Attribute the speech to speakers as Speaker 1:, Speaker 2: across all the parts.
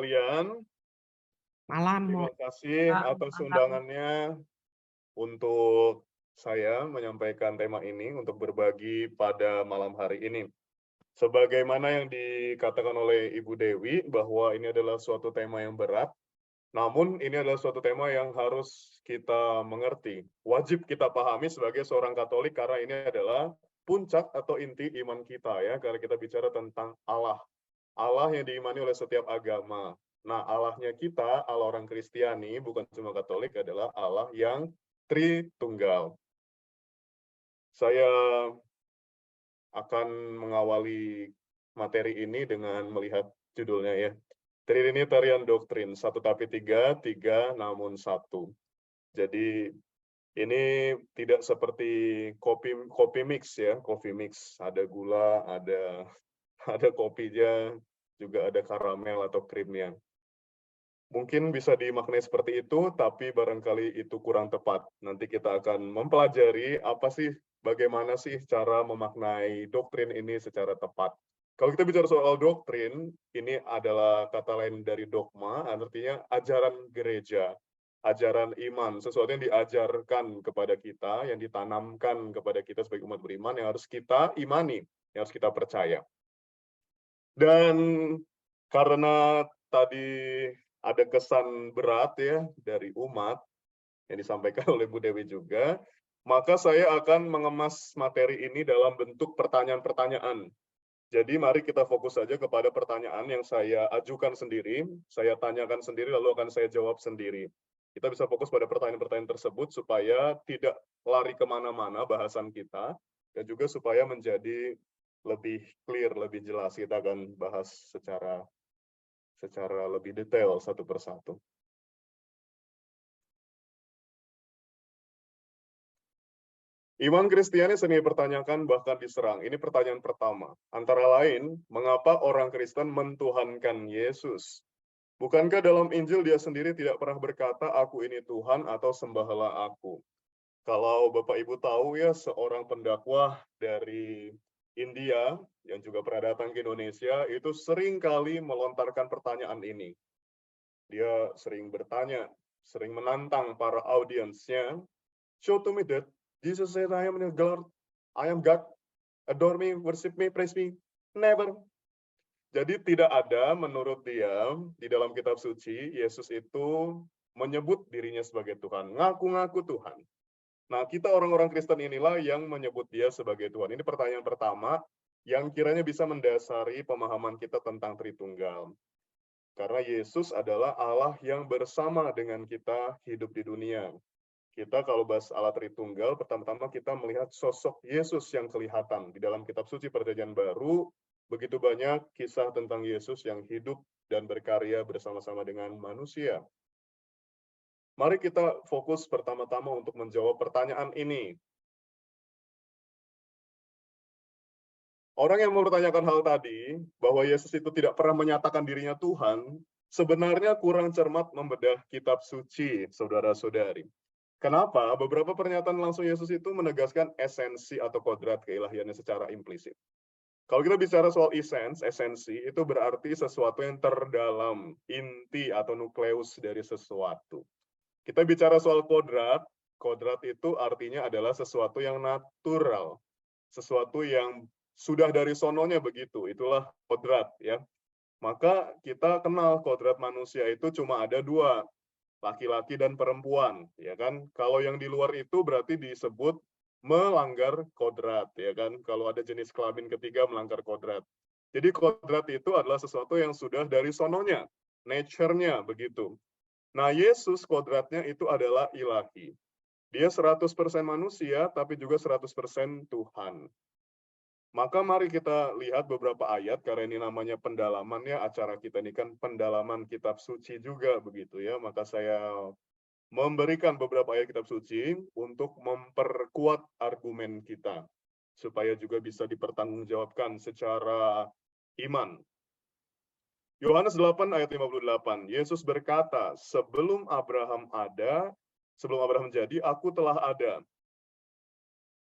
Speaker 1: sekalian,
Speaker 2: Malam,
Speaker 1: terima kasih
Speaker 2: Kak,
Speaker 1: atas
Speaker 2: malam.
Speaker 1: undangannya untuk saya menyampaikan tema ini untuk berbagi pada malam hari ini. Sebagaimana yang dikatakan oleh Ibu Dewi bahwa ini adalah suatu tema yang berat, namun ini adalah suatu tema yang harus kita mengerti. Wajib kita pahami sebagai seorang Katolik karena ini adalah puncak atau inti iman kita ya, karena kita bicara tentang Allah. Allah yang diimani oleh setiap agama. Nah, Allahnya kita, Allah orang Kristiani, bukan cuma Katolik, adalah Allah yang Tritunggal. Saya akan mengawali materi ini dengan melihat judulnya ya. Trinitarian Doctrine, satu tapi tiga, tiga namun satu. Jadi ini tidak seperti kopi mix ya, kopi mix ada gula, ada kopinya, juga ada karamel atau krimnya. Mungkin bisa dimaknai seperti itu, tapi barangkali itu kurang tepat. Nanti kita akan mempelajari apa sih, bagaimana sih cara memaknai doktrin ini secara tepat. Kalau kita bicara soal doktrin, ini adalah kata lain dari dogma, artinya ajaran gereja, ajaran iman, sesuatu yang diajarkan kepada kita, yang ditanamkan kepada kita sebagai umat beriman, yang harus kita imani, yang harus kita percaya. Dan karena tadi ada kesan berat ya dari umat yang disampaikan oleh Bu Dewi juga, maka saya akan mengemas materi ini dalam bentuk pertanyaan-pertanyaan. Jadi mari kita fokus saja kepada pertanyaan yang saya ajukan sendiri, saya tanyakan sendiri, lalu akan saya jawab sendiri. Kita bisa fokus pada pertanyaan-pertanyaan tersebut supaya tidak lari kemana-mana bahasan kita, dan juga supaya menjadi lebih clear, lebih jelas. Kita akan bahas secara lebih detail satu persatu. Iman Kristiani sering dipertanyakan bahkan diserang. Ini pertanyaan pertama. Antara lain, mengapa orang Kristen mentuhankan Yesus? Bukankah dalam Injil dia sendiri tidak pernah berkata, aku ini Tuhan atau sembahlah aku? Kalau Bapak Ibu tahu ya, seorang pendakwah dari India yang juga pernah datang ke Indonesia, itu sering kali melontarkan pertanyaan ini. Dia sering bertanya, sering menantang para audiensnya, show to me that Jesus said, I am God, I am God, adore me, worship me, praise me. Never. Jadi tidak ada menurut dia di dalam kitab suci, Yesus itu menyebut dirinya sebagai Tuhan, ngaku-ngaku Tuhan. Nah, kita orang-orang Kristen inilah yang menyebut dia sebagai Tuhan. Ini pertanyaan pertama yang kiranya bisa mendasari pemahaman kita tentang Tritunggal. Karena Yesus adalah Allah yang bersama dengan kita hidup di dunia. Kita kalau bahas Allah Tritunggal, pertama-tama kita melihat sosok Yesus yang kelihatan. Di dalam kitab suci Perjanjian Baru, begitu banyak kisah tentang Yesus yang hidup dan berkarya bersama-sama dengan manusia. Mari kita fokus pertama-tama untuk menjawab pertanyaan ini. Orang yang mempertanyakan hal tadi, bahwa Yesus itu tidak pernah menyatakan dirinya Tuhan, sebenarnya kurang cermat membedah kitab suci, saudara-saudari. Kenapa? Beberapa pernyataan langsung Yesus itu menegaskan esensi atau kodrat keilahiannya secara implisit. Kalau kita bicara soal esensi, itu berarti sesuatu yang terdalam, inti atau nukleus dari sesuatu. Kita bicara soal kodrat, kodrat itu artinya adalah sesuatu yang natural, sesuatu yang sudah dari sononya begitu, itulah kodrat ya. Maka kita kenal kodrat manusia itu cuma ada dua, laki-laki dan perempuan, ya kan? Kalau yang di luar itu berarti disebut melanggar kodrat, ya kan? Kalau ada jenis kelamin ketiga melanggar kodrat. Jadi kodrat itu adalah sesuatu yang sudah dari sononya, nature-nya begitu. Nah, Yesus kodratnya itu adalah ilahi. Dia 100% manusia, tapi juga 100% Tuhan. Maka mari kita lihat beberapa ayat, karena ini namanya pendalaman ya, acara kita ini kan pendalaman kitab suci juga begitu ya. Maka saya memberikan beberapa ayat kitab suci untuk memperkuat argumen kita, supaya juga bisa dipertanggungjawabkan secara iman. Yohanes 8 ayat 58, Yesus berkata, sebelum Abraham ada, sebelum Abraham jadi, aku telah ada.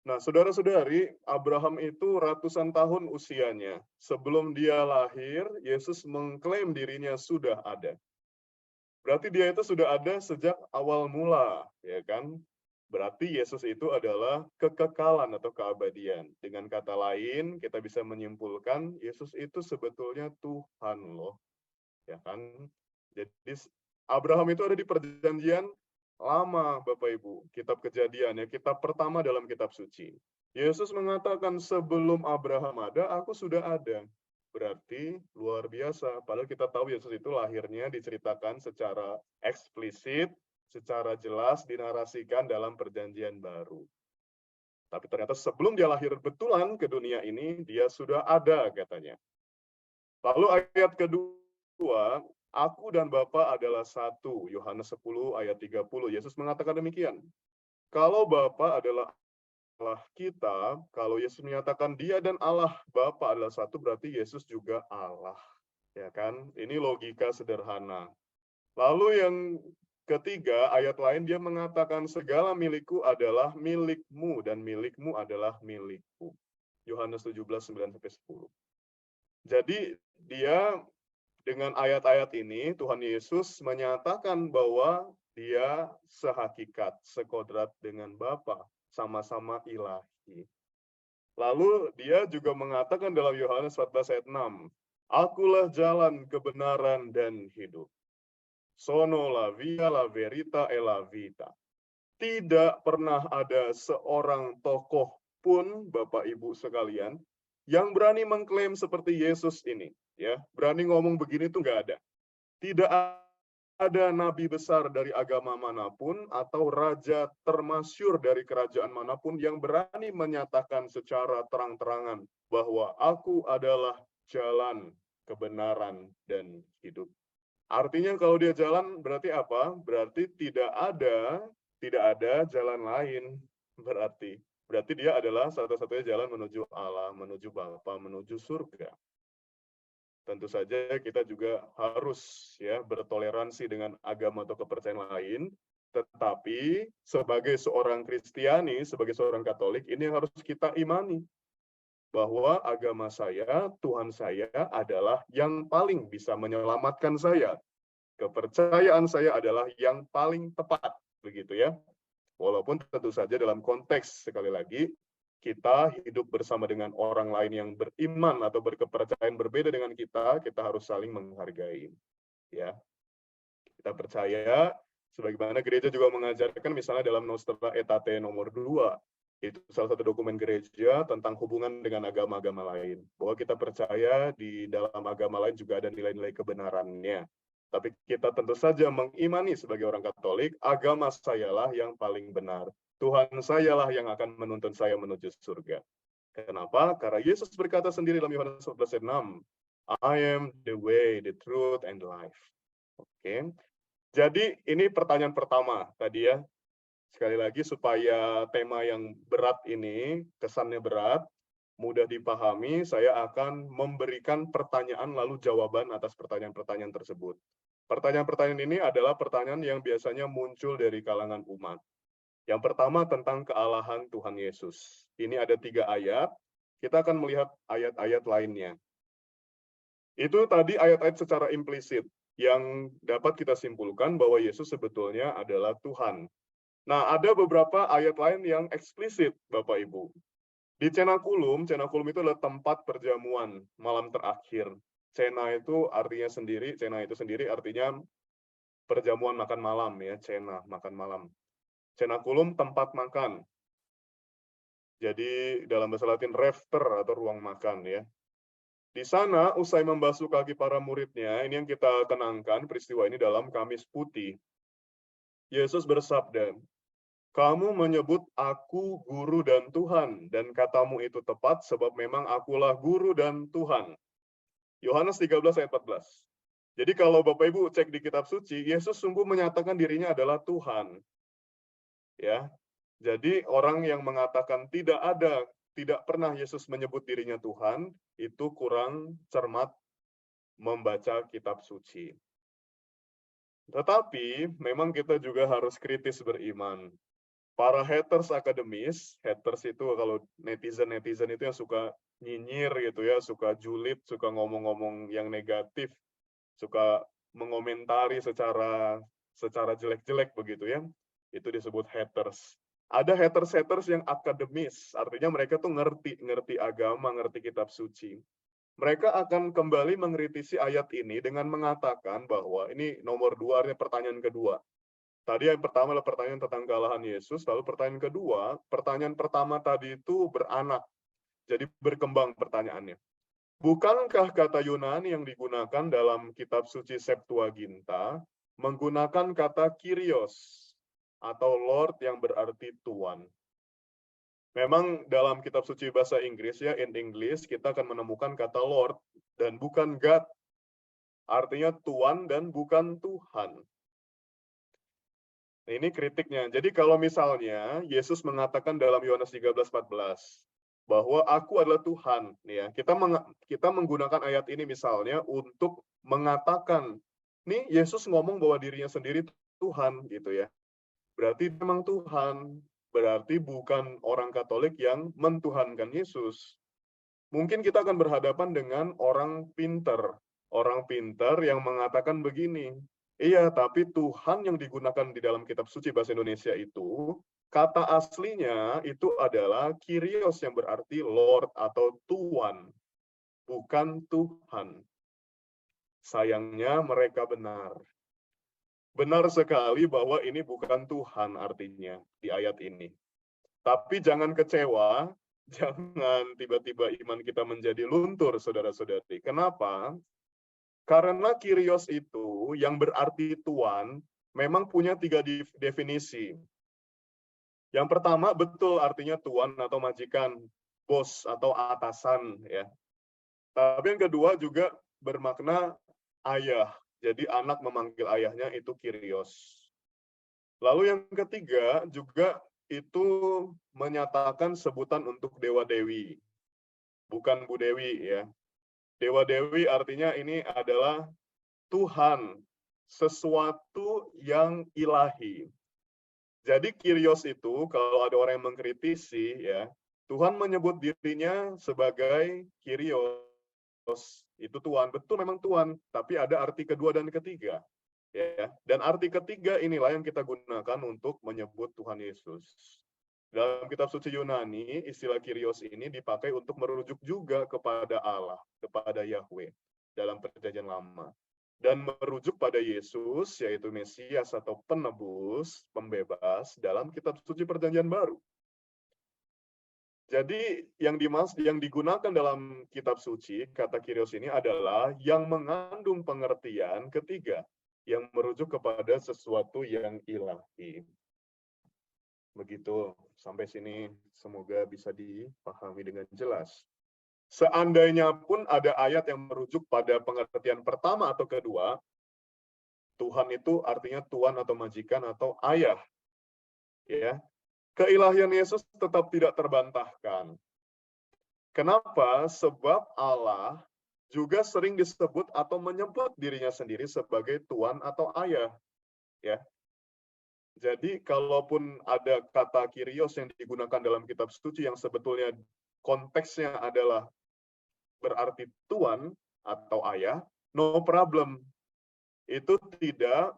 Speaker 1: Nah, saudara-saudari, Abraham itu ratusan tahun usianya. Sebelum dia lahir, Yesus mengklaim dirinya sudah ada. Berarti dia itu sudah ada sejak awal mula, ya kan? Berarti Yesus itu adalah kekekalan atau keabadian. Dengan kata lain, kita bisa menyimpulkan Yesus itu sebetulnya Tuhan loh, ya kan? Jadi Abraham itu ada di perjanjian lama, Bapak Ibu, kitab Kejadian ya, kitab pertama dalam kitab suci. Yesus mengatakan sebelum Abraham ada, aku sudah ada. Berarti luar biasa. Padahal kita tahu Yesus itu lahirnya diceritakan secara eksplisit, secara jelas dinarasikan dalam perjanjian baru. Tapi ternyata sebelum dia lahir betulan ke dunia ini, dia sudah ada katanya. Lalu ayat kedua, aku dan Bapa adalah satu. Yohanes 10 ayat 30. Yesus mengatakan demikian. Kalau Bapa adalah Allah kita, kalau Yesus menyatakan dia dan Allah Bapa adalah satu, berarti Yesus juga Allah. Ya kan? Ini logika sederhana. Lalu yang ketiga, ayat lain dia mengatakan segala milikku adalah milikmu dan milikmu adalah milikku. Yohanes 17, 9-10. Jadi dia dengan ayat-ayat ini, Tuhan Yesus menyatakan bahwa dia sehakikat, sekodrat dengan Bapa, sama-sama ilahi. Lalu dia juga mengatakan dalam Yohanes 14 ayat 6, akulah jalan, kebenaran, dan hidup. Sono la via, la verita, e la vita. Tidak pernah ada seorang tokoh pun, Bapak Ibu sekalian, yang berani mengklaim seperti Yesus ini, ya, berani ngomong begini tuh nggak ada. Tidak ada nabi besar dari agama manapun atau raja termasyur dari kerajaan manapun yang berani menyatakan secara terang-terangan bahwa aku adalah jalan, kebenaran, dan hidup. Artinya kalau dia jalan berarti apa? Berarti tidak ada jalan lain. Berarti dia adalah satu-satunya jalan menuju Allah, menuju Bapa, menuju surga. Tentu saja kita juga harus ya bertoleransi dengan agama atau kepercayaan lain, tetapi sebagai seorang Kristiani, sebagai seorang Katolik, ini yang harus kita imani bahwa agama saya, Tuhan saya adalah yang paling bisa menyelamatkan saya. Kepercayaan saya adalah yang paling tepat, begitu ya. Walaupun tentu saja dalam konteks, sekali lagi, kita hidup bersama dengan orang lain yang beriman atau berkepercayaan berbeda dengan kita harus saling menghargai. Ya, kita percaya, sebagaimana gereja juga mengajarkan, misalnya dalam Nostra Aetate nomor 2, itu salah satu dokumen gereja tentang hubungan dengan agama-agama lain. Bahwa kita percaya di dalam agama lain juga ada nilai-nilai kebenarannya. Tapi kita tentu saja mengimani sebagai orang Katolik, agama sayalah yang paling benar. Tuhan sayalah yang akan menuntun saya menuju surga. Kenapa? Karena Yesus berkata sendiri dalam Yohanes 14:6, I am the way, the truth, and the life. Oke. Jadi ini pertanyaan pertama tadi ya. Sekali lagi supaya tema yang berat ini, kesannya berat, mudah dipahami, saya akan memberikan pertanyaan lalu jawaban atas pertanyaan-pertanyaan tersebut. Pertanyaan-pertanyaan ini adalah pertanyaan yang biasanya muncul dari kalangan umat. Yang pertama tentang kealahan Tuhan Yesus. Ini ada 3 ayat, kita akan melihat ayat-ayat lainnya. Itu tadi ayat-ayat secara implisit, yang dapat kita simpulkan bahwa Yesus sebetulnya adalah Tuhan. Nah, ada beberapa ayat lain yang eksplisit, Bapak Ibu. Di Cenakulum itu adalah tempat perjamuan malam terakhir. Cena itu artinya sendiri, cena itu sendiri artinya perjamuan makan malam ya, cena, makan malam. Cenakulum tempat makan. Jadi dalam bahasa Latin refter atau ruang makan ya. Di sana usai membasuh kaki para muridnya, ini yang kita kenangkan peristiwa ini dalam Kamis Putih. Yesus bersabda, kamu menyebut aku guru dan Tuhan, dan katamu itu tepat sebab memang akulah guru dan Tuhan. Yohanes 13 ayat 14. Jadi kalau Bapak Ibu cek di kitab suci, Yesus sungguh menyatakan dirinya adalah Tuhan. Ya. Jadi orang yang mengatakan tidak pernah Yesus menyebut dirinya Tuhan, itu kurang cermat membaca kitab suci. Tetapi memang kita juga harus kritis beriman. para haters akademis, haters itu kalau netizen itu yang suka nyinyir gitu ya, suka julid, suka ngomong-ngomong yang negatif, suka mengomentari secara jelek-jelek begitu ya. Itu disebut haters. Ada haters-haters yang akademis, artinya mereka tuh ngerti agama, ngerti kitab suci. Mereka akan kembali mengkritisi ayat ini dengan mengatakan bahwa ini nomor 2, artinya pertanyaan kedua. Tadi yang pertama adalah pertanyaan tentang kealahan Yesus, lalu pertanyaan kedua, pertanyaan pertama tadi itu beranak, jadi berkembang pertanyaannya. Bukankah kata Yunani yang digunakan dalam kitab suci Septuaginta menggunakan kata Kyrios atau Lord yang berarti Tuan? Memang dalam kitab suci bahasa Inggris ya, in English kita akan menemukan kata Lord dan bukan God. Artinya Tuan dan bukan Tuhan. Nah, ini kritiknya. Jadi kalau misalnya Yesus mengatakan dalam Yohanes 13:14 bahwa aku adalah Tuhan, nih ya, kita menggunakan ayat ini misalnya untuk mengatakan, nih Yesus ngomong bahwa dirinya sendiri Tuhan gitu ya. Berarti memang Tuhan, berarti bukan orang Katolik yang mentuhankan Yesus. Mungkin kita akan berhadapan dengan orang pinter yang mengatakan begini, iya, tapi Tuhan yang digunakan di dalam kitab suci bahasa Indonesia itu, kata aslinya itu adalah Kyrios yang berarti Lord atau Tuan, bukan Tuhan. Sayangnya mereka benar. Benar sekali bahwa ini bukan Tuhan artinya di ayat ini. Tapi jangan kecewa, jangan tiba-tiba iman kita menjadi luntur, saudara-saudari. Kenapa? Karena Kyrios itu yang berarti Tuan memang punya 3 definisi. Yang pertama betul artinya Tuan atau majikan, bos atau atasan ya. Tapi yang kedua juga bermakna ayah. Jadi anak memanggil ayahnya itu Kyrios. Lalu yang ketiga juga itu menyatakan sebutan untuk dewa-dewi. Bukan Bu Dewi ya. Dewa-dewi artinya ini adalah Tuhan, sesuatu yang ilahi. Jadi Kyrios itu kalau ada orang yang mengkritisi ya, Tuhan menyebut dirinya sebagai Kyrios, itu Tuhan, betul memang Tuhan, tapi ada arti kedua dan ketiga. Ya, dan arti ketiga inilah yang kita gunakan untuk menyebut Tuhan Yesus. Dalam kitab suci Yunani, istilah Kyrios ini dipakai untuk merujuk juga kepada Allah, kepada Yahweh dalam perjanjian lama. Dan merujuk pada Yesus, yaitu Mesias atau penebus, pembebas, dalam kitab suci perjanjian baru. Jadi yang digunakan dalam kitab suci, kata Kyrios ini adalah yang mengandung pengertian ketiga, yang merujuk kepada sesuatu yang ilahi. Begitu, sampai sini semoga bisa dipahami dengan jelas. Seandainya pun ada ayat yang merujuk pada pengertian pertama atau kedua, Tuhan itu artinya tuan atau majikan atau ayah. Ya, keilahian Yesus tetap tidak terbantahkan. Kenapa? Sebab Allah juga sering disebut atau menyebut dirinya sendiri sebagai Tuan atau Ayah. Ya. Jadi kalaupun ada kata Kyrios yang digunakan dalam kitab suci yang sebetulnya konteksnya adalah berarti Tuan atau Ayah, no problem. Itu tidak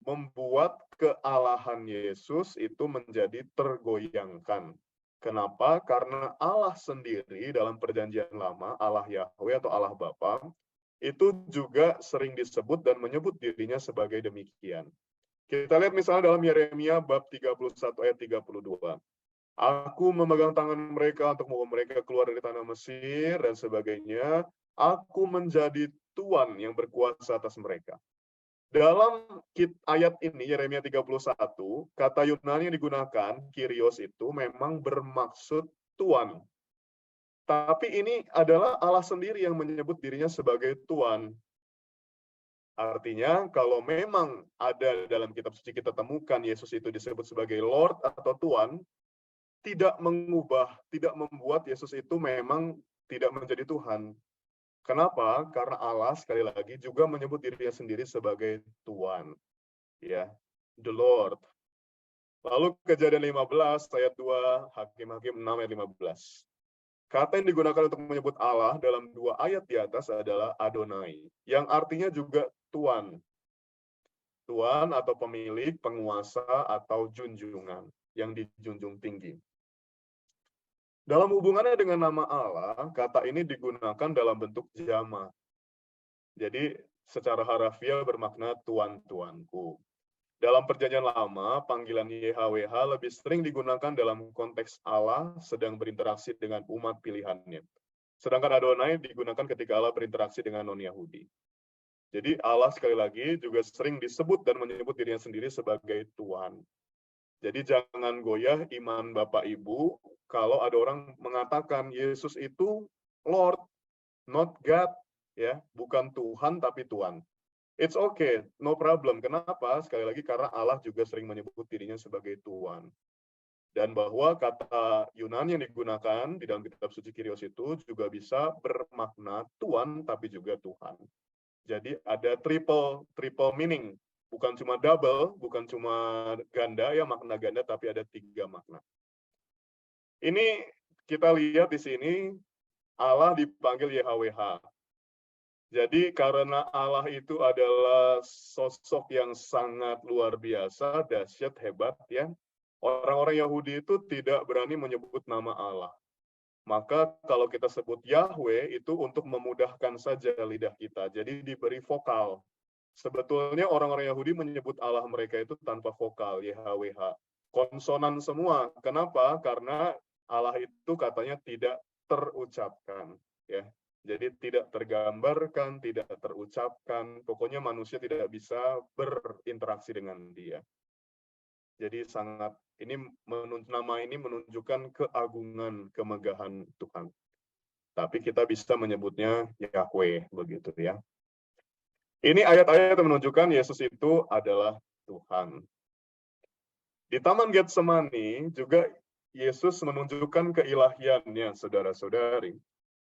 Speaker 1: membuat kealahan Yesus itu menjadi tergoyangkan. Kenapa? Karena Allah sendiri dalam perjanjian lama, Allah Yahweh atau Allah Bapa, itu juga sering disebut dan menyebut dirinya sebagai demikian. Kita lihat misalnya dalam Yeremia bab 31 ayat 32. Aku memegang tangan mereka untuk membawa mereka keluar dari tanah Mesir dan sebagainya. Aku menjadi Tuan yang berkuasa atas mereka. Dalam ayat ini, Yeremia 31, kata Yunani yang digunakan, Kyrios itu memang bermaksud Tuan. Tapi ini adalah Allah sendiri yang menyebut dirinya sebagai Tuan. Artinya, kalau memang ada dalam kitab suci kita temukan Yesus itu disebut sebagai Lord atau Tuan, tidak mengubah, tidak membuat Yesus itu memang tidak menjadi Tuhan. Kenapa? Karena Allah sekali lagi juga menyebut dirinya sendiri sebagai Tuan. Ya, the Lord. Lalu Kejadian 15 ayat 2, Hakim-Hakim 6 ayat 15. Kata yang digunakan untuk menyebut Allah dalam 2 ayat di atas adalah Adonai, yang artinya juga Tuan. Tuan atau pemilik, penguasa, atau junjungan yang dijunjung tinggi. Dalam hubungannya dengan nama Allah, kata ini digunakan dalam bentuk jama. Jadi secara harafiah bermakna tuan-tuanku. Dalam Perjanjian Lama, panggilan YHWH lebih sering digunakan dalam konteks Allah sedang berinteraksi dengan umat pilihannya. Sedangkan Adonai digunakan ketika Allah berinteraksi dengan non-Yahudi. Jadi Allah sekali lagi juga sering disebut dan menyebut dirinya sendiri sebagai Tuhan. Jadi jangan goyah iman Bapak Ibu kalau ada orang mengatakan Yesus itu Lord, not God, ya, bukan Tuhan tapi Tuhan. It's okay, no problem. Kenapa? Sekali lagi karena Allah juga sering menyebut dirinya sebagai Tuhan. Dan bahwa kata Yunani yang digunakan di dalam kitab suci Kyrios itu juga bisa bermakna Tuhan tapi juga Tuhan. Jadi ada triple meaning, bukan cuma double, bukan cuma ganda ya makna ganda, tapi ada 3 makna. Ini kita lihat di sini Allah dipanggil YHWH. Jadi karena Allah itu adalah sosok yang sangat luar biasa, dahsyat, hebat ya. Orang-orang Yahudi itu tidak berani menyebut nama Allah. Maka kalau kita sebut Yahweh itu untuk memudahkan saja lidah kita. Jadi diberi vokal. Sebetulnya orang-orang Yahudi menyebut Allah mereka itu tanpa vokal, YHWH. Konsonan semua. Kenapa? Karena Allah itu katanya tidak terucapkan. Ya. Jadi tidak tergambarkan, tidak terucapkan. Pokoknya manusia tidak bisa berinteraksi dengan dia. Jadi sangat nama ini menunjukkan keagungan, kemegahan Tuhan. Tapi kita bisa menyebutnya Yahweh begitu ya. Ini ayat-ayat yang menunjukkan Yesus itu adalah Tuhan. Di Taman Getsemani juga Yesus menunjukkan keilahiannya, saudara-saudari.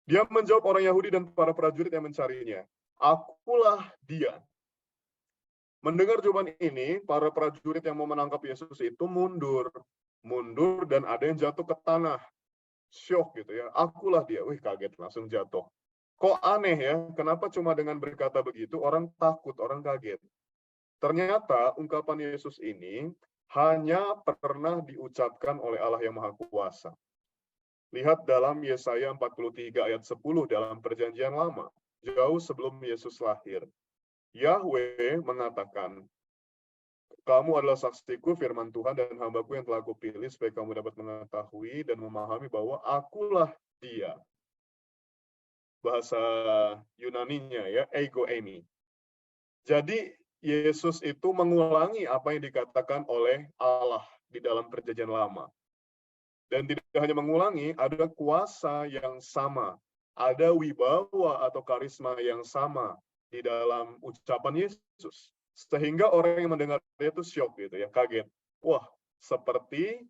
Speaker 1: Dia menjawab orang Yahudi dan para prajurit yang mencarinya. Akulah dia. Mendengar jawaban ini, para prajurit yang mau menangkap Yesus itu mundur dan ada yang jatuh ke tanah. Syok gitu ya. Akulah dia. Wih, kaget langsung jatuh. Kok aneh ya? Kenapa cuma dengan berkata begitu orang takut, orang kaget? Ternyata ungkapan Yesus ini hanya pernah diucapkan oleh Allah yang Maha Kuasa. Lihat dalam Yesaya 43 ayat 10 dalam Perjanjian Lama, jauh sebelum Yesus lahir. Yahweh mengatakan, kamu adalah saksiku, firman Tuhan, dan hambaku yang telah kupilih, supaya kamu dapat mengetahui dan memahami bahwa akulah dia. Bahasa Yunaninya ya, ego eimi. Jadi Yesus itu mengulangi apa yang dikatakan oleh Allah di dalam Perjanjian Lama. Dan tidak hanya mengulangi, ada kuasa yang sama, ada wibawa atau karisma yang sama di dalam ucapan Yesus. Sehingga orang yang mendengarnya itu syok gitu ya, kaget. Wah, seperti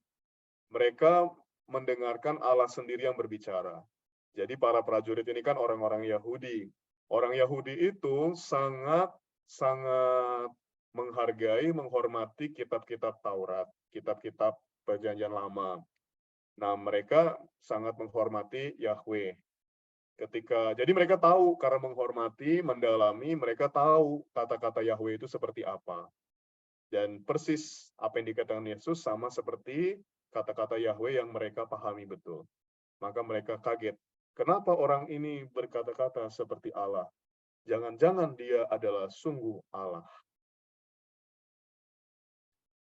Speaker 1: mereka mendengarkan Allah sendiri yang berbicara. Jadi para prajurit ini kan orang-orang Yahudi. Orang Yahudi itu sangat menghargai, menghormati kitab-kitab Taurat, kitab-kitab Perjanjian Lama. Nah, mereka sangat menghormati Yahweh. Jadi mereka tahu karena menghormati, mendalami, mereka tahu kata-kata Yahweh itu seperti apa. Dan persis apa yang dikatakan Yesus sama seperti kata-kata Yahweh yang mereka pahami betul. Maka mereka kaget. Kenapa orang ini berkata-kata seperti Allah? Jangan-jangan dia adalah sungguh Allah.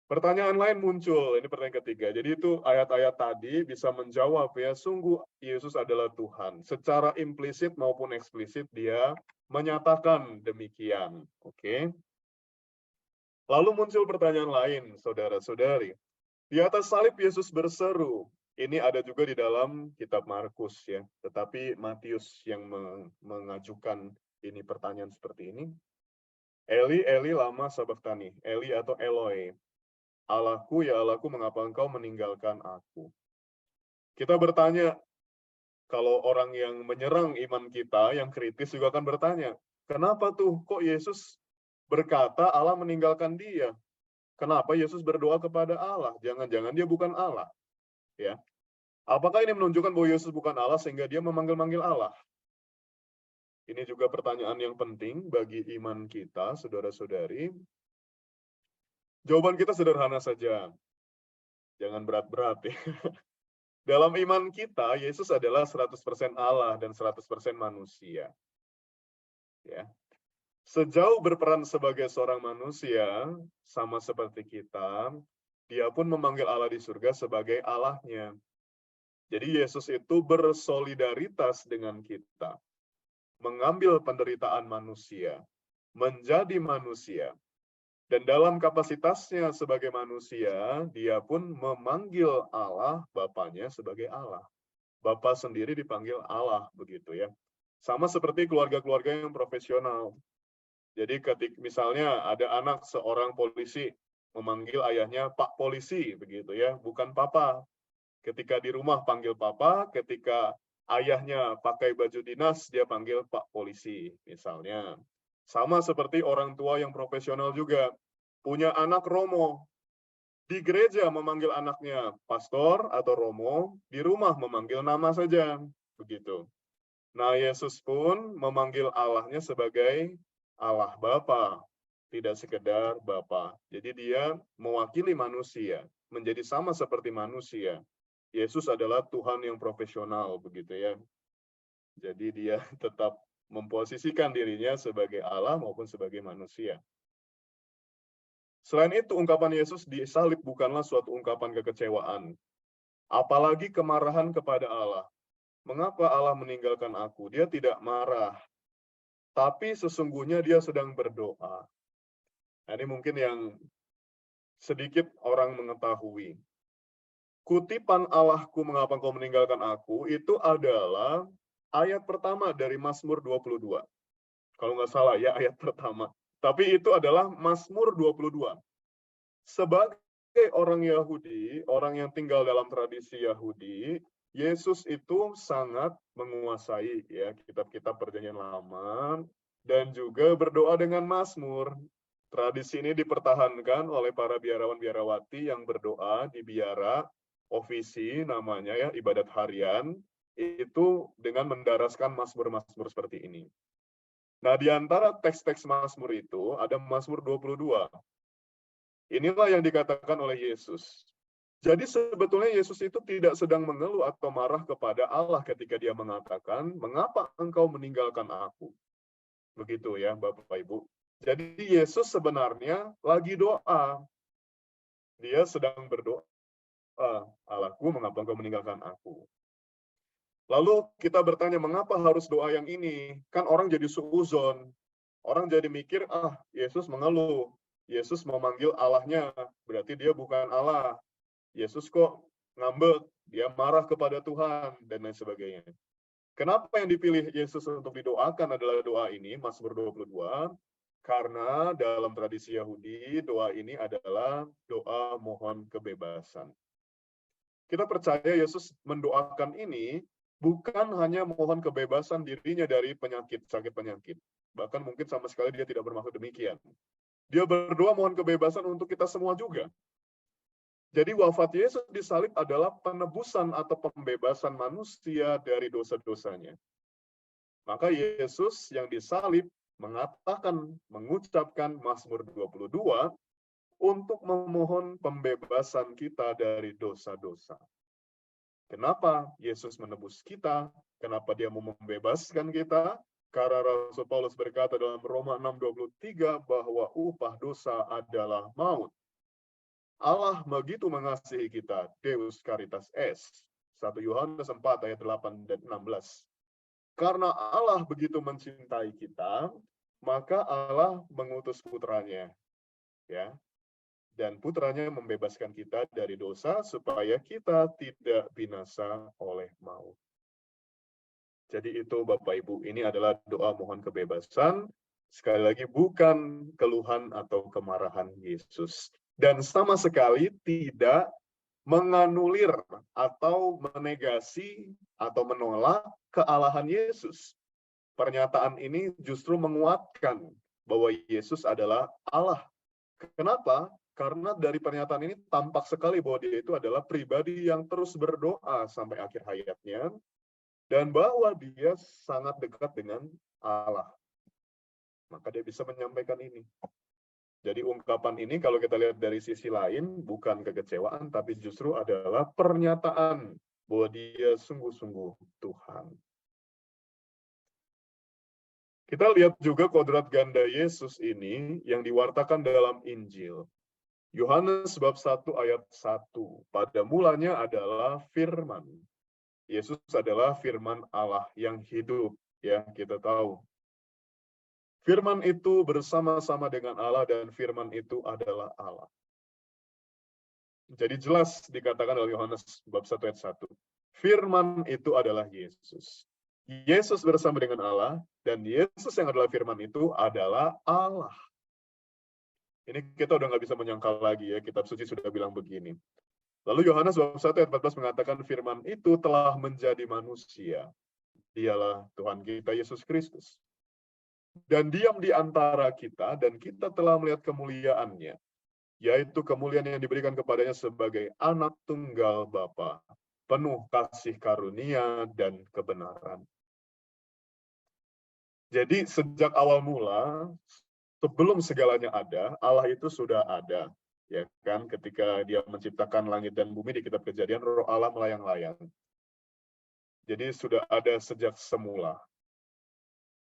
Speaker 1: Pertanyaan lain muncul, ini pertanyaan ketiga. Jadi itu ayat-ayat tadi bisa menjawab ya, sungguh Yesus adalah Tuhan. Secara implisit maupun eksplisit dia menyatakan demikian. Oke. Lalu muncul pertanyaan lain, saudara-saudari. Di atas salib Yesus berseru. Ini ada juga di dalam kitab Markus ya. Tetapi Matius yang mengajukan ini pertanyaan seperti ini. Eli, Eli, lama sabachthani. Eli atau Eloi. Allahku, ya Allahku, mengapa engkau meninggalkan aku? Kita bertanya, kalau orang yang menyerang iman kita, yang kritis juga akan bertanya, kenapa tuh kok Yesus berkata Allah meninggalkan dia? Kenapa Yesus berdoa kepada Allah? Jangan-jangan dia bukan Allah. Ya. Apakah ini menunjukkan bahwa Yesus bukan Allah sehingga dia memanggil-manggil Allah? Ini juga pertanyaan yang penting bagi iman kita, saudara-saudari. Jawaban kita sederhana saja. Jangan berat-berat ya. Dalam iman kita, Yesus adalah 100% Allah dan 100% manusia. Ya. Sejauh berperan sebagai seorang manusia, sama seperti kita, dia pun memanggil Allah di surga sebagai Allahnya. Jadi Yesus itu bersolidaritas dengan kita, mengambil penderitaan manusia, menjadi manusia. Dan dalam kapasitasnya sebagai manusia, dia pun memanggil Allah, Bapaknya sebagai Allah. Bapa sendiri dipanggil Allah, begitu ya. Sama seperti keluarga-keluarga yang profesional. Jadi misalnya ada anak seorang polisi memanggil ayahnya Pak Polisi, begitu ya, bukan Papa. Ketika di rumah panggil Papa, ketika ayahnya pakai baju dinas, dia panggil Pak Polisi, misalnya. Sama seperti orang tua yang profesional juga. Punya anak Romo, di gereja memanggil anaknya Pastor atau Romo, di rumah memanggil nama saja, begitu. Nah, Yesus pun memanggil Allahnya sebagai Allah Bapa, tidak sekedar Bapa. Jadi dia mewakili manusia, menjadi sama seperti manusia. Yesus adalah Tuhan yang profesional, begitu ya. Jadi dia tetap memposisikan dirinya sebagai Allah maupun sebagai manusia. Selain itu, ungkapan Yesus di salib bukanlah suatu ungkapan kekecewaan, apalagi kemarahan kepada Allah. Mengapa Allah meninggalkan aku? Dia tidak marah, tapi sesungguhnya dia sedang berdoa. Nah, ini mungkin yang sedikit orang mengetahui. Kutipan Allahku mengapa kau meninggalkan aku, itu adalah ayat pertama dari Mazmur 22. Kalau nggak salah ya ayat pertama. Tapi itu adalah Mazmur 22. Sebagai orang Yahudi, orang yang tinggal dalam tradisi Yahudi, Yesus itu sangat menguasai ya kitab-kitab Perjanjian Lama dan juga berdoa dengan Mazmur. Tradisi ini dipertahankan oleh para biarawan-biarawati yang berdoa di biara ofisi namanya ya ibadat harian itu dengan mendaraskan Mazmur-Mazmur seperti ini. Nah, di antara teks-teks Mazmur itu ada Mazmur 22. Inilah yang dikatakan oleh Yesus. Jadi sebetulnya Yesus itu tidak sedang mengeluh atau marah kepada Allah ketika dia mengatakan, "Mengapa engkau meninggalkan aku?" Begitu ya, Bapak Ibu. Jadi Yesus sebenarnya lagi doa. Dia sedang berdoa, "Allahku, mengapa engkau meninggalkan aku?" Lalu kita bertanya, mengapa harus doa yang ini? Kan orang jadi suuzon. Orang jadi mikir, Yesus mengeluh. Yesus memanggil Allahnya, berarti dia bukan Allah. Yesus kok ngambek, dia marah kepada Tuhan, dan lain sebagainya. Kenapa yang dipilih Yesus untuk didoakan adalah doa ini, Mazmur 22? Karena dalam tradisi Yahudi, doa ini adalah doa mohon kebebasan. Kita percaya Yesus mendoakan ini bukan hanya mohon kebebasan dirinya dari penyakit, sakit penyakit. Bahkan mungkin sama sekali dia tidak bermaksud demikian. Dia berdoa mohon kebebasan untuk kita semua juga. Jadi wafat Yesus di salib adalah penebusan atau pembebasan manusia dari dosa-dosanya. Maka Yesus yang disalib mengucapkan Mazmur 22 untuk memohon pembebasan kita dari dosa-dosa. Kenapa Yesus menebus kita? Kenapa dia mau membebaskan kita? Karena Rasul Paulus berkata dalam Roma 6:23 bahwa upah dosa adalah maut. Allah begitu mengasihi kita, Deus Caritas Est. 1 Yohanes 4 ayat 8 dan 16. Karena Allah begitu mencintai kita, maka Allah mengutus putranya. Ya. Dan putranya membebaskan kita dari dosa supaya kita tidak binasa oleh maut. Jadi itu Bapak Ibu, ini adalah doa mohon kebebasan. Sekali lagi bukan keluhan atau kemarahan Yesus. Dan sama sekali tidak menganulir atau menegasi atau menolak kealahan Yesus. Pernyataan ini justru menguatkan bahwa Yesus adalah Allah. Kenapa? Karena dari pernyataan ini tampak sekali bahwa dia itu adalah pribadi yang terus berdoa sampai akhir hayatnya, dan bahwa dia sangat dekat dengan Allah. Maka dia bisa menyampaikan ini. Jadi ungkapan ini kalau kita lihat dari sisi lain, bukan kekecewaan, tapi justru adalah pernyataan bahwa dia sungguh-sungguh Tuhan. Kita lihat juga kodrat ganda Yesus ini yang diwartakan dalam Injil. Yohanes bab 1 ayat 1. Pada mulanya adalah firman. Yesus adalah firman Allah yang hidup, ya, kita tahu. Firman itu bersama-sama dengan Allah dan firman itu adalah Allah. Jadi jelas dikatakan oleh Yohanes bab 1 ayat 1. Firman itu adalah Yesus. Yesus bersama dengan Allah dan Yesus yang adalah firman itu adalah Allah. Ini kita udah nggak bisa menyangkal lagi, ya, kitab suci sudah bilang begini. Lalu Yohanes bab 1 ayat 14 mengatakan firman itu telah menjadi manusia. Dialah Tuhan kita Yesus Kristus. Dan diam di antara kita, dan kita telah melihat kemuliaannya, yaitu kemuliaan yang diberikan kepadanya sebagai anak tunggal Bapa, penuh kasih karunia dan kebenaran. Jadi sejak awal mula, sebelum segalanya ada, Allah itu sudah ada, ya kan? Ketika Dia menciptakan langit dan bumi di kitab Kejadian, Roh Allah melayang-layang. Jadi sudah ada sejak semula.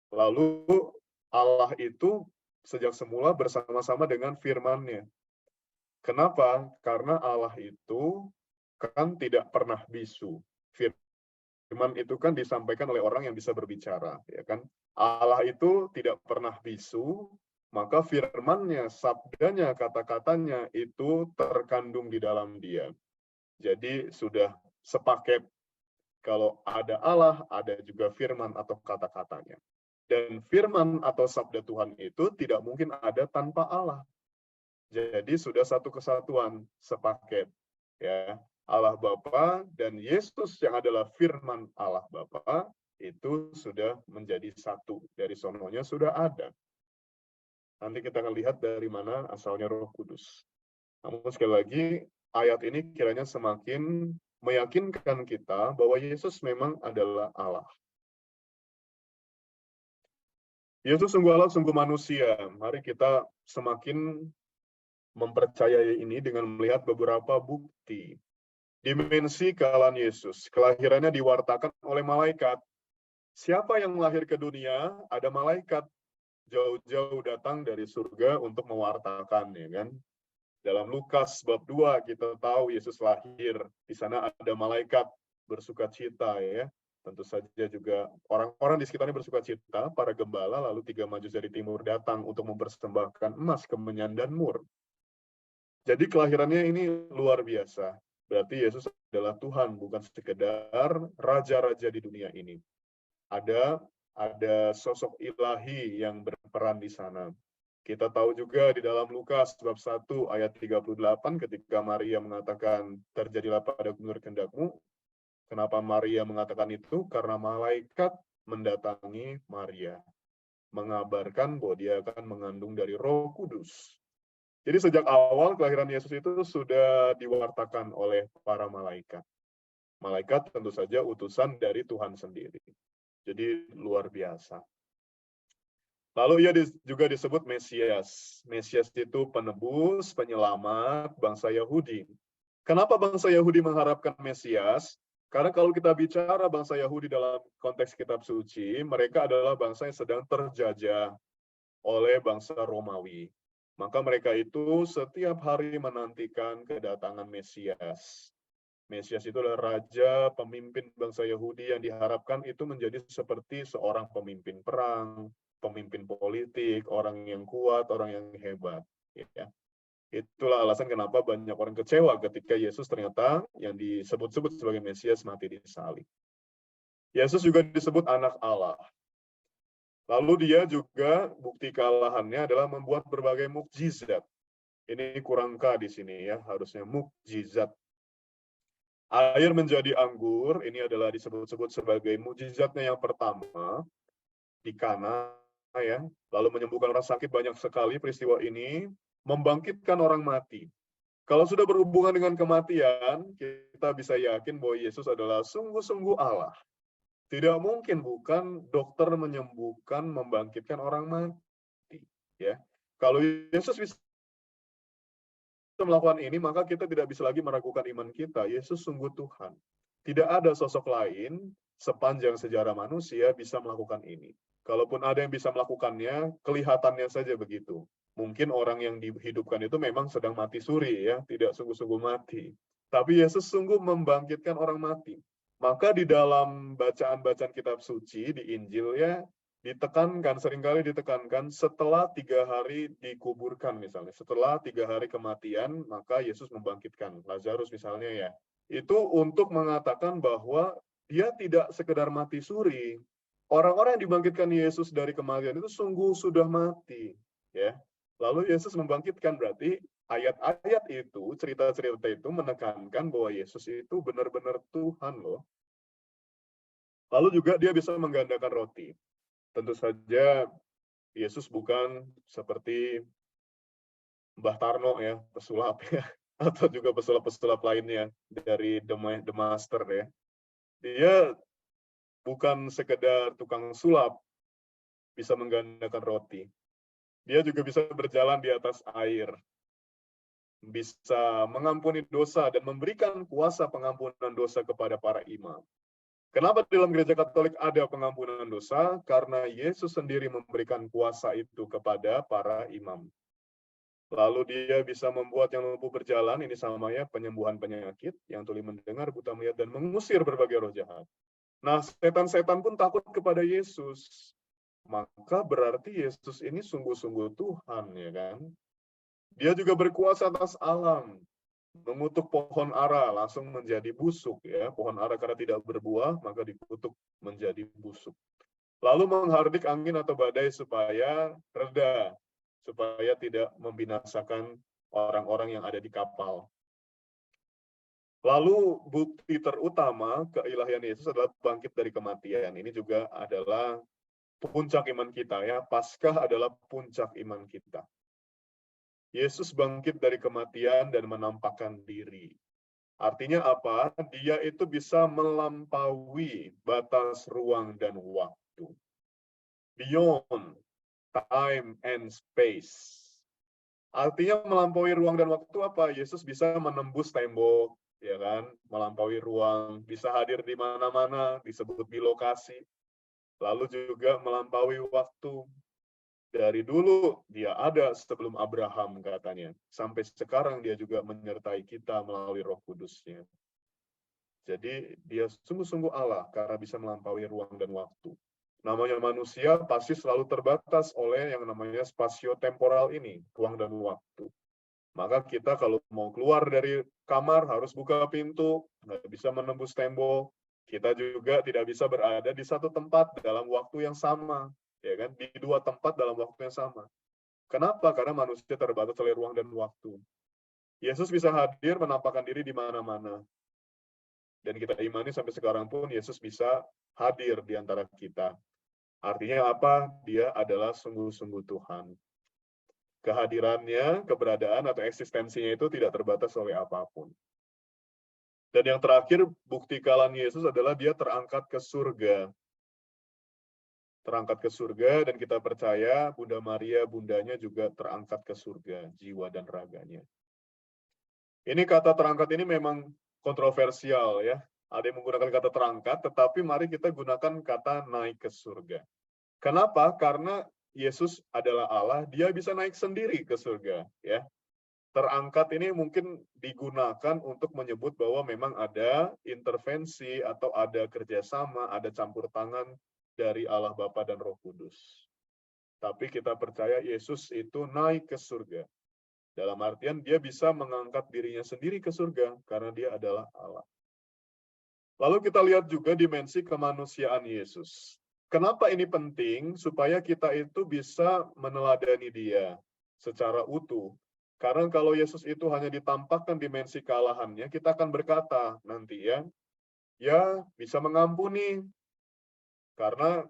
Speaker 1: Lalu Allah itu sejak semula bersama-sama dengan firman-Nya. Kenapa? Karena Allah itu kan tidak pernah bisu. Firman itu kan disampaikan oleh orang yang bisa berbicara, ya kan? Allah itu tidak pernah bisu, maka firman-Nya, sabdanya, kata-katanya itu terkandung di dalam Dia. Jadi sudah sepaket. Kalau ada Allah, ada juga firman atau kata-katanya. Dan firman atau sabda Tuhan itu tidak mungkin ada tanpa Allah. Jadi sudah satu kesatuan, sepaket. Ya, Allah Bapa dan Yesus yang adalah firman Allah Bapa itu sudah menjadi satu. Dari sononya sudah ada. Nanti kita akan lihat dari mana asalnya Roh Kudus. Namun sekali lagi, ayat ini kiranya semakin meyakinkan kita bahwa Yesus memang adalah Allah. Yesus sungguh Allah, sungguh manusia. Mari kita semakin mempercayai ini dengan melihat beberapa bukti. Dimensi kealahan Yesus. Kelahirannya diwartakan oleh malaikat. Siapa yang lahir ke dunia, ada malaikat jauh-jauh datang dari surga untuk mewartakan, ya kan? Dalam Lukas bab 2 kita tahu Yesus lahir. Di sana ada malaikat bersukacita, ya. Tentu saja juga orang-orang di sekitarnya bersukacita, para gembala, lalu 3 Majus dari timur datang untuk mempersembahkan emas, kemenyan, dan mur. Jadi kelahirannya ini luar biasa. Berarti Yesus adalah Tuhan, bukan sekedar raja-raja di dunia ini. Ada sosok ilahi yang berperan di sana. Kita tahu juga di dalam Lukas bab 1 ayat 38 ketika Maria mengatakan terjadilah pada menurut kehendakmu. Kenapa Maria mengatakan itu? Karena malaikat mendatangi Maria, mengabarkan bahwa dia akan mengandung dari Roh Kudus. Jadi sejak awal kelahiran Yesus itu sudah diwartakan oleh para malaikat. Malaikat tentu saja utusan dari Tuhan sendiri. Jadi luar biasa. Lalu ia juga disebut Mesias. Mesias itu penebus, penyelamat bangsa Yahudi. Kenapa bangsa Yahudi mengharapkan Mesias? Karena kalau kita bicara bangsa Yahudi dalam konteks kitab suci, mereka adalah bangsa yang sedang terjajah oleh bangsa Romawi. Maka mereka itu setiap hari menantikan kedatangan Mesias. Mesias itu adalah raja, pemimpin bangsa Yahudi yang diharapkan itu menjadi seperti seorang pemimpin perang, pemimpin politik, orang yang kuat, orang yang hebat. Ya. Itulah alasan kenapa banyak orang kecewa ketika Yesus ternyata yang disebut-sebut sebagai Mesias mati di salib. Yesus juga disebut anak Allah. Lalu dia juga bukti kealahannya adalah membuat berbagai mukjizat. Ini kurang K di sini ya, harusnya mukjizat. Air menjadi anggur, ini adalah disebut-sebut sebagai mukjizatnya yang pertama di Kana ya. Lalu menyembuhkan orang sakit banyak sekali peristiwa ini. membangkitkan orang mati. Kalau sudah berhubungan dengan kematian, kita bisa yakin bahwa Yesus adalah sungguh-sungguh Allah. Tidak mungkin bukan dokter menyembuhkan, membangkitkan orang mati. Ya, kalau Yesus bisa melakukan ini, maka kita tidak bisa lagi meragukan iman kita. Yesus sungguh Tuhan. Tidak ada sosok lain sepanjang sejarah manusia bisa melakukan ini. Kalaupun ada yang bisa melakukannya, kelihatannya saja begitu. Mungkin orang yang dihidupkan itu memang sedang mati suri, ya, tidak sungguh-sungguh mati. Tapi Yesus sungguh membangkitkan orang mati. Maka di dalam bacaan-bacaan kitab suci, di Injil, ya, seringkali ditekankan setelah 3 hari dikuburkan misalnya. Setelah 3 hari kematian, maka Yesus membangkitkan. Lazarus misalnya, ya. Itu untuk mengatakan bahwa dia tidak sekedar mati suri. Orang-orang yang dibangkitkan Yesus dari kematian itu sungguh sudah mati. Ya. Lalu Yesus membangkitkan, berarti ayat-ayat itu, cerita-cerita itu menekankan bahwa Yesus itu benar-benar Tuhan loh. Lalu juga dia bisa menggandakan roti. Tentu saja Yesus bukan seperti Mbah Tarno, ya, pesulap, ya, atau juga pesulap-pesulap lainnya dari The Master, ya. Dia bukan sekedar tukang sulap, bisa menggandakan roti. Dia juga bisa berjalan di atas air, bisa mengampuni dosa dan memberikan kuasa pengampunan dosa kepada para imam. Kenapa dalam gereja Katolik ada pengampunan dosa? Karena Yesus sendiri memberikan kuasa itu kepada para imam. Lalu dia bisa membuat yang lumpuh berjalan, ini samanya penyembuhan penyakit, yang tuli mendengar, buta melihat, dan mengusir berbagai roh jahat. Nah, setan-setan pun takut kepada Yesus. Maka berarti Yesus ini sungguh-sungguh Tuhan, ya kan? Dia juga berkuasa atas alam. Mengutuk pohon ara langsung menjadi busuk, ya. Pohon ara karena tidak berbuah, maka dikutuk menjadi busuk. Lalu menghardik angin atau badai supaya reda, supaya tidak membinasakan orang-orang yang ada di kapal. Lalu bukti terutama keilahian Yesus adalah bangkit dari kematian. Ini juga adalah puncak iman kita, ya. Paskah adalah puncak iman kita. Yesus bangkit dari kematian dan menampakkan diri. Artinya apa? Dia itu bisa melampaui batas ruang dan waktu. Beyond time and space. Artinya melampaui ruang dan waktu apa? Yesus bisa menembus tembok, ya kan? Melampaui ruang, bisa hadir di mana-mana, disebut bilokasi. Lalu juga melampaui waktu. Dari dulu dia ada sebelum Abraham katanya. Sampai sekarang dia juga menyertai kita melalui Roh Kudus-Nya. Jadi dia sungguh-sungguh Allah karena bisa melampaui ruang dan waktu. Namanya manusia pasti selalu terbatas oleh yang namanya spasio-temporal ini, ruang dan waktu. Maka kita kalau mau keluar dari kamar harus buka pintu, nggak bisa menembus tembok. Kita juga tidak bisa berada di satu tempat dalam waktu yang sama, ya kan? Di dua tempat dalam waktu yang sama. Kenapa? Karena manusia terbatas oleh ruang dan waktu. Yesus bisa hadir menampakkan diri di mana-mana. Dan kita imani sampai sekarang pun Yesus bisa hadir di antara kita. Artinya apa? Dia adalah sungguh-sungguh Tuhan. Kehadirannya, keberadaan atau eksistensinya itu tidak terbatas oleh apapun. Dan yang terakhir, bukti kehadiran Yesus adalah dia terangkat ke surga. Terangkat ke surga, dan kita percaya Bunda Maria, bundanya juga terangkat ke surga, jiwa dan raganya. Ini kata terangkat ini memang kontroversial, ya. Ada yang menggunakan kata terangkat, tetapi mari kita gunakan kata naik ke surga. Kenapa? Karena Yesus adalah Allah, dia bisa naik sendiri ke surga, ya. Terangkat ini mungkin digunakan untuk menyebut bahwa memang ada intervensi atau ada kerjasama, ada campur tangan dari Allah Bapa dan Roh Kudus. Tapi kita percaya Yesus itu naik ke surga. Dalam artian dia bisa mengangkat dirinya sendiri ke surga karena dia adalah Allah. Lalu kita lihat juga dimensi kemanusiaan Yesus. Kenapa ini penting? Supaya kita itu bisa meneladani dia secara utuh. Karena kalau Yesus itu hanya ditampakkan dimensi kealahannya, kita akan berkata nanti, ya bisa mengampuni. Karena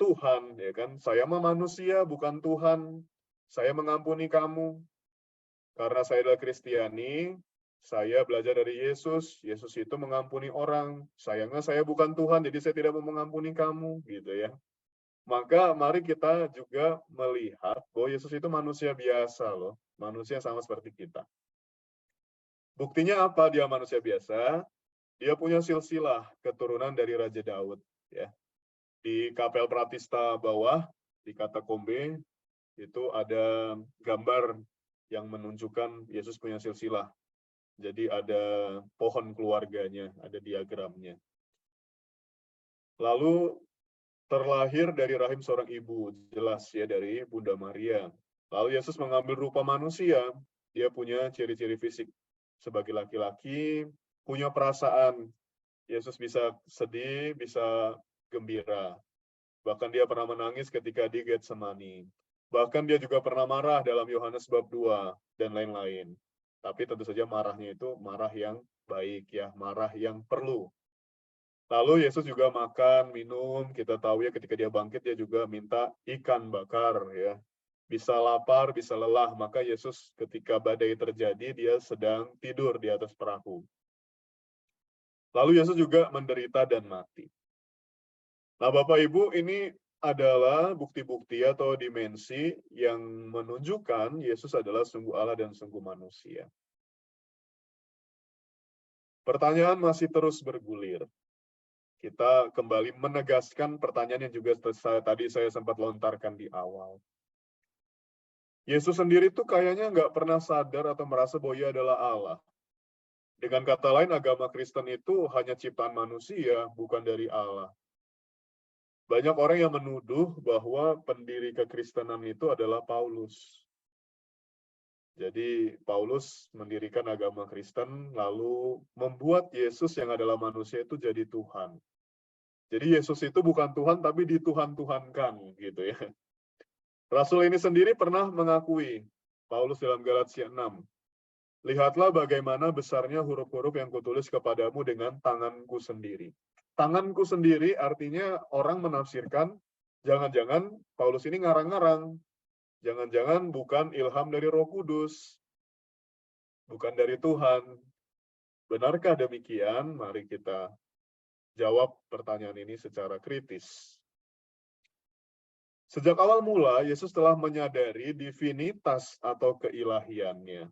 Speaker 1: Tuhan, ya kan, saya mah manusia bukan Tuhan. Saya mengampuni kamu. Karena saya adalah Kristiani, saya belajar dari Yesus. Yesus itu mengampuni orang. Sayangnya saya bukan Tuhan, jadi saya tidak mau mengampuni kamu, gitu ya. Maka mari kita juga melihat bahwa Yesus itu manusia biasa loh, manusia sama seperti kita. Buktinya apa dia manusia biasa? Dia punya silsilah keturunan dari Raja Daud, ya. Di Kapel Pratista bawah, di Katakombe, itu ada gambar yang menunjukkan Yesus punya silsilah. Jadi ada pohon keluarganya, ada diagramnya. Lalu terlahir dari rahim seorang ibu, jelas ya, dari Bunda Maria. Lalu Yesus mengambil rupa manusia, dia punya ciri-ciri fisik. Sebagai laki-laki, punya perasaan. Yesus bisa sedih, bisa gembira. Bahkan dia pernah menangis ketika di Getsemani. Bahkan dia juga pernah marah dalam Yohanes bab 2, dan lain-lain. Tapi tentu saja marahnya itu marah yang baik, ya, marah yang perlu. Lalu Yesus juga makan, minum, kita tahu ya ketika dia bangkit dia juga minta ikan bakar ya. Bisa lapar, bisa lelah, maka Yesus ketika badai terjadi dia sedang tidur di atas perahu. Lalu Yesus juga menderita dan mati. Nah, Bapak Ibu, ini adalah bukti-bukti atau dimensi yang menunjukkan Yesus adalah sungguh Allah dan sungguh manusia. Pertanyaan masih terus bergulir. Kita kembali menegaskan pertanyaan yang juga tadi saya sempat lontarkan di awal. Yesus sendiri tuh kayaknya nggak pernah sadar atau merasa bahwa ia adalah Allah. Dengan kata lain, agama Kristen itu hanya ciptaan manusia, bukan dari Allah. Banyak orang yang menuduh bahwa pendiri kekristenan itu adalah Paulus. Jadi Paulus mendirikan agama Kristen, lalu membuat Yesus yang adalah manusia itu jadi Tuhan. Jadi Yesus itu bukan Tuhan, tapi dituhan-tuhankan, gitu ya. Rasul ini sendiri pernah mengakui, Paulus dalam Galatia 6, lihatlah bagaimana besarnya huruf-huruf yang kutulis kepadamu dengan tanganku sendiri. Tanganku sendiri artinya orang menafsirkan, jangan-jangan Paulus ini ngarang-ngarang. Jangan-jangan bukan ilham dari Roh Kudus, bukan dari Tuhan. Benarkah demikian? Mari kita jawab pertanyaan ini secara kritis. Sejak awal mula, Yesus telah menyadari divinitas atau keilahiannya.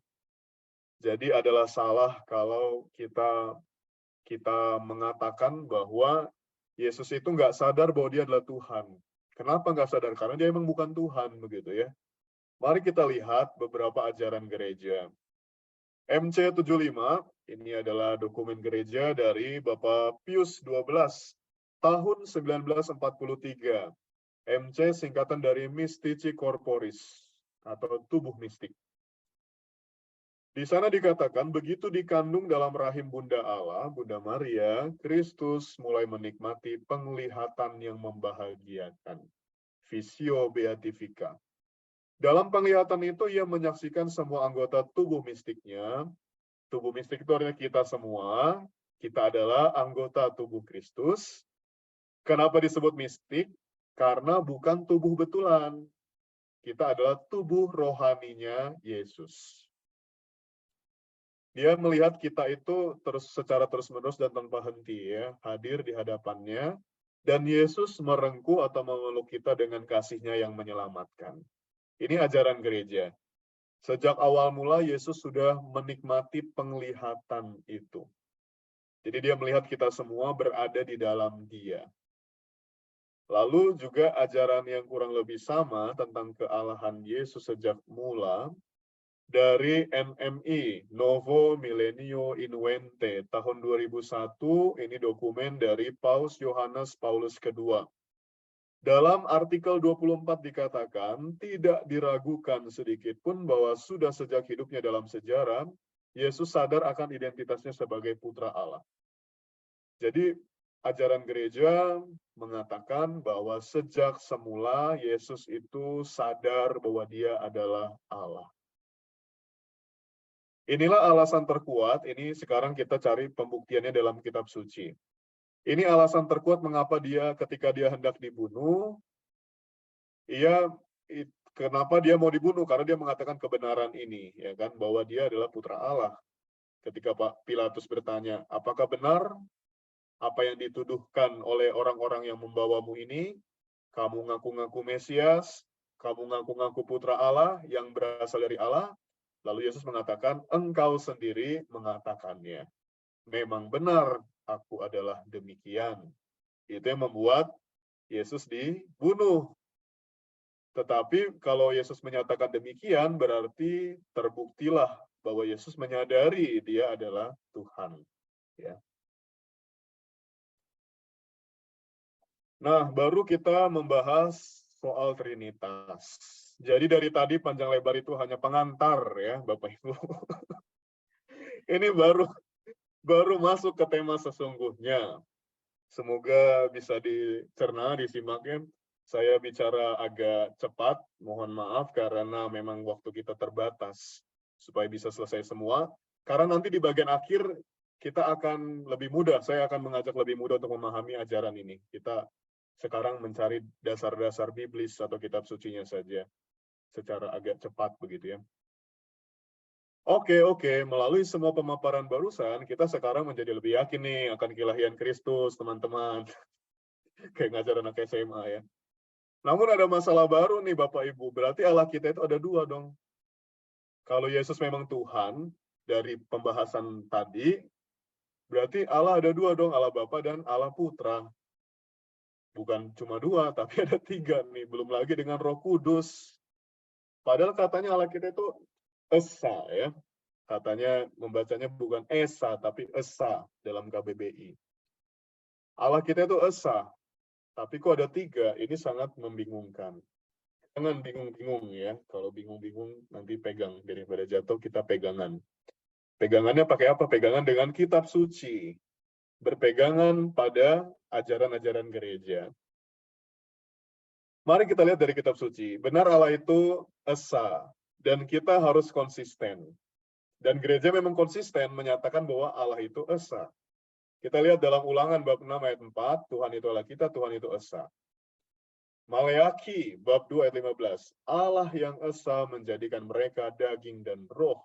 Speaker 1: Jadi adalah salah kalau kita mengatakan bahwa Yesus itu nggak sadar bahwa dia adalah Tuhan. Kenapa nggak sadar? Karena dia emang bukan Tuhan, begitu ya. Mari kita lihat beberapa ajaran gereja. MC 75, ini adalah dokumen gereja dari Bapak Pius XII, tahun 1943. MC singkatan dari Mystici Corporis, atau tubuh mistik. Di sana dikatakan, begitu dikandung dalam rahim Bunda Allah, Bunda Maria, Kristus mulai menikmati penglihatan yang membahagiakan. Visio Beatifica. Dalam penglihatan itu, ia menyaksikan semua anggota tubuh mistiknya. Tubuh mistik itu artinya kita semua. Kita adalah anggota tubuh Kristus. Kenapa disebut mistik? Karena bukan tubuh betulan. Kita adalah tubuh rohaninya Yesus. Dia melihat kita itu secara terus-menerus dan tanpa henti ya, hadir di hadapannya. Dan Yesus merengkuh atau memeluk kita dengan kasih-Nya yang menyelamatkan. Ini ajaran gereja. Sejak awal mula Yesus sudah menikmati penglihatan itu. Jadi dia melihat kita semua berada di dalam Dia. Lalu juga ajaran yang kurang lebih sama tentang kealahan Yesus sejak mula dari NMI, Novo Millennio Invenente, tahun 2001, ini dokumen dari Paus Yohanes Paulus II. Dalam artikel 24 dikatakan, tidak diragukan sedikit pun bahwa sudah sejak hidupnya dalam sejarah, Yesus sadar akan identitasnya sebagai putra Allah. Jadi, ajaran gereja mengatakan bahwa sejak semula Yesus itu sadar bahwa dia adalah Allah. Inilah alasan terkuat, ini sekarang kita cari pembuktiannya dalam kitab suci. Ini alasan terkuat mengapa dia ketika dia hendak dibunuh, Kenapa dia mau dibunuh? Karena dia mengatakan kebenaran ini, ya kan, bahwa dia adalah putra Allah. Ketika Pak Pilatus bertanya, apakah benar apa yang dituduhkan oleh orang-orang yang membawamu ini? Kamu ngaku-ngaku Mesias, kamu ngaku-ngaku putra Allah yang berasal dari Allah. Lalu Yesus mengatakan, engkau sendiri mengatakannya. Memang benar, aku adalah demikian. Itu yang membuat Yesus dibunuh. Tetapi kalau Yesus menyatakan demikian, berarti terbuktilah bahwa Yesus menyadari dia adalah Tuhan. Ya. Nah, baru kita membahas soal Trinitas. Jadi dari tadi panjang lebar itu hanya pengantar ya, Bapak Ibu. Ini baru masuk ke tema sesungguhnya. Semoga bisa dicerna, disimak ya. Saya bicara agak cepat, mohon maaf karena memang waktu kita terbatas supaya bisa selesai semua. Karena nanti di bagian akhir kita akan lebih mudah, saya akan mengajak lebih mudah untuk memahami ajaran ini. Kita sekarang mencari dasar-dasar biblis atau kitab sucinya saja secara agak cepat begitu ya. Oke. Melalui semua pemaparan barusan, kita sekarang menjadi lebih yakin nih akan keilahian Kristus, teman-teman. Kayak ngajar anak SMA ya. Namun ada masalah baru nih Bapak Ibu, berarti Allah kita itu ada dua dong. Kalau Yesus memang Tuhan, dari pembahasan tadi, berarti Allah ada dua dong, Allah Bapa dan Allah Putra. Bukan cuma dua, tapi ada tiga nih, belum lagi dengan Roh Kudus. Padahal katanya Allah kita itu Esa ya. Katanya membacanya bukan Esa, tapi Esa dalam KBBI. Allah kita itu Esa, tapi kok ada tiga, ini sangat membingungkan. Jangan bingung-bingung ya, kalau bingung-bingung nanti pegang, daripada jatuh kita pegangan. Pegangannya pakai apa? Pegangan dengan kitab suci. Berpegangan pada ajaran-ajaran gereja. Mari kita lihat dari kitab suci. Benar Allah itu Esa, dan kita harus konsisten. Dan gereja memang konsisten menyatakan bahwa Allah itu Esa. Kita lihat dalam Ulangan bab 6 ayat 4, Tuhan itu Allah kita, Tuhan itu Esa. Maleakhi bab 2 ayat 15, Allah yang Esa menjadikan mereka daging dan roh.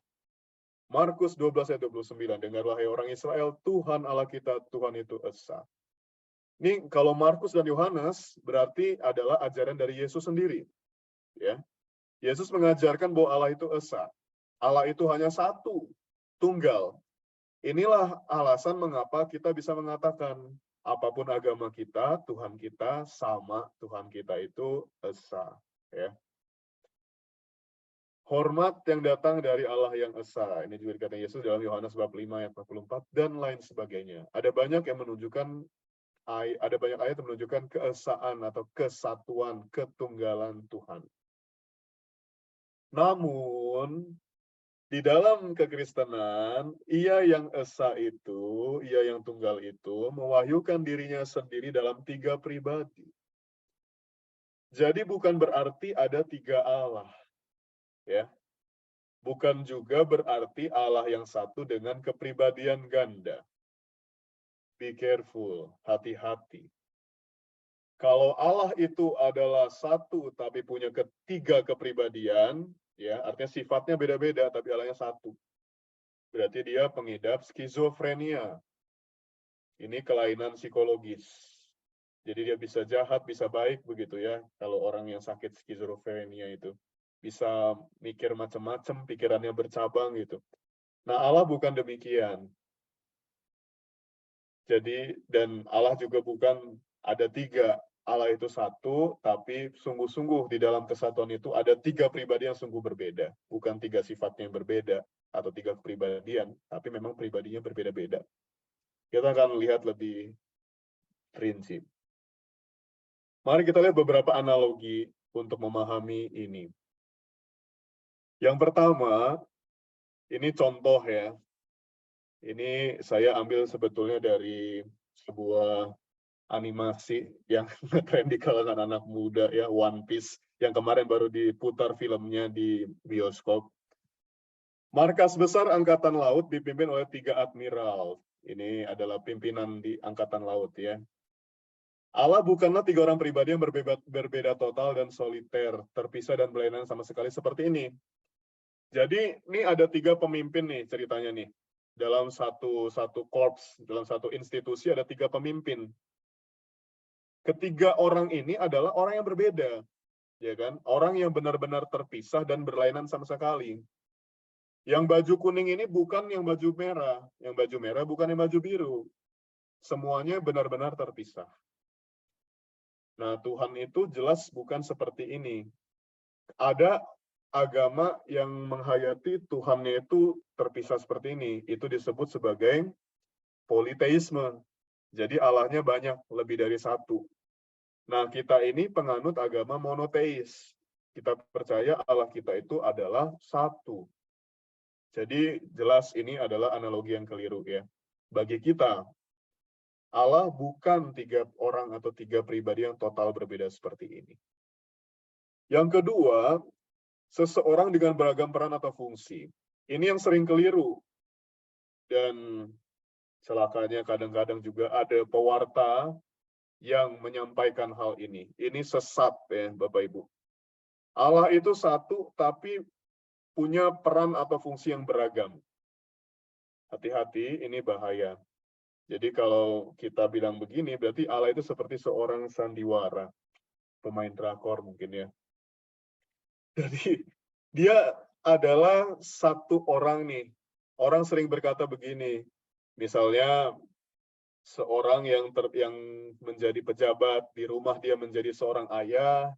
Speaker 1: Markus 12 ayat 29, dengarlah hai orang Israel, Tuhan Allah kita, Tuhan itu Esa. Ini kalau Markus dan Yohanes berarti adalah ajaran dari Yesus sendiri. Ya. Yesus mengajarkan bahwa Allah itu Esa. Allah itu hanya satu, tunggal. Inilah alasan mengapa kita bisa mengatakan apapun agama kita, Tuhan kita sama, Tuhan kita itu Esa. Ya. Hormat yang datang dari Allah yang Esa. Ini juga dikatakan Yesus dalam Yohanes bab 5 ayat 44 dan lain sebagainya. Ada banyak yang menunjukkan ayat yang menunjukkan keesaan atau kesatuan, ketunggalan Tuhan. Namun di dalam kekristenan, ia yang Esa itu, ia yang tunggal itu, mewahyukan dirinya sendiri dalam tiga pribadi. Jadi bukan berarti ada tiga Allah. Ya. Bukan juga berarti Allah yang satu dengan kepribadian ganda. Be careful, hati-hati. Kalau Allah itu adalah satu tapi punya ketiga kepribadian, ya artinya sifatnya beda-beda tapi Allahnya satu. Berarti dia pengidap skizofrenia. Ini kelainan psikologis. Jadi dia bisa jahat, bisa baik begitu ya. Kalau orang yang sakit skizofrenia itu bisa mikir macam-macam, pikirannya bercabang gitu. Nah, Allah bukan demikian. Jadi dan Allah juga bukan ada tiga. Allah itu satu, tapi sungguh-sungguh di dalam kesatuan itu ada tiga pribadi yang sungguh berbeda. Bukan tiga sifatnya yang berbeda atau tiga kepribadian, tapi memang pribadinya berbeda-beda. Kita akan lihat lebih prinsip. Mari kita lihat beberapa analogi untuk memahami ini. Yang pertama, ini contoh ya. Ini saya ambil sebetulnya dari sebuah animasi yang keren di kalangan anak muda ya, One Piece, yang kemarin baru diputar filmnya di bioskop. Markas besar Angkatan Laut dipimpin oleh 3 admiral. Ini adalah pimpinan di Angkatan Laut ya. Allah bukanlah tiga orang pribadi yang berbeda total dan soliter, terpisah dan berlainan sama sekali seperti ini. Jadi ini ada tiga pemimpin nih ceritanya nih. Dalam satu korps, dalam satu institusi ada tiga pemimpin. Ketiga orang ini adalah orang yang berbeda, ya kan? Orang yang benar-benar terpisah dan berlainan sama sekali. Yang baju kuning ini bukan yang baju merah, yang baju merah bukan yang baju biru. Semuanya benar-benar terpisah. Nah, Tuhan itu jelas bukan seperti ini. Ada agama yang menghayati Tuhannya itu terpisah seperti ini. Itu disebut sebagai politeisme. Jadi Allahnya banyak, lebih dari satu. Nah, kita ini penganut agama monoteis. Kita percaya Allah kita itu adalah satu. Jadi jelas ini adalah analogi yang keliru ya. Bagi kita, Allah bukan tiga orang atau tiga pribadi yang total berbeda seperti ini. Yang kedua, seseorang dengan beragam peran atau fungsi. Ini yang sering keliru. Dan celakanya kadang-kadang juga ada pewarta yang menyampaikan hal ini. Ini sesat ya Bapak Ibu. Allah itu satu tapi punya peran atau fungsi yang beragam. Hati-hati, ini bahaya. Jadi kalau kita bilang begini, berarti Allah itu seperti seorang sandiwara, pemain drakor mungkin ya. Jadi dia adalah satu orang nih. Orang sering berkata begini, misalnya seorang yang menjadi pejabat, di rumah dia menjadi seorang ayah,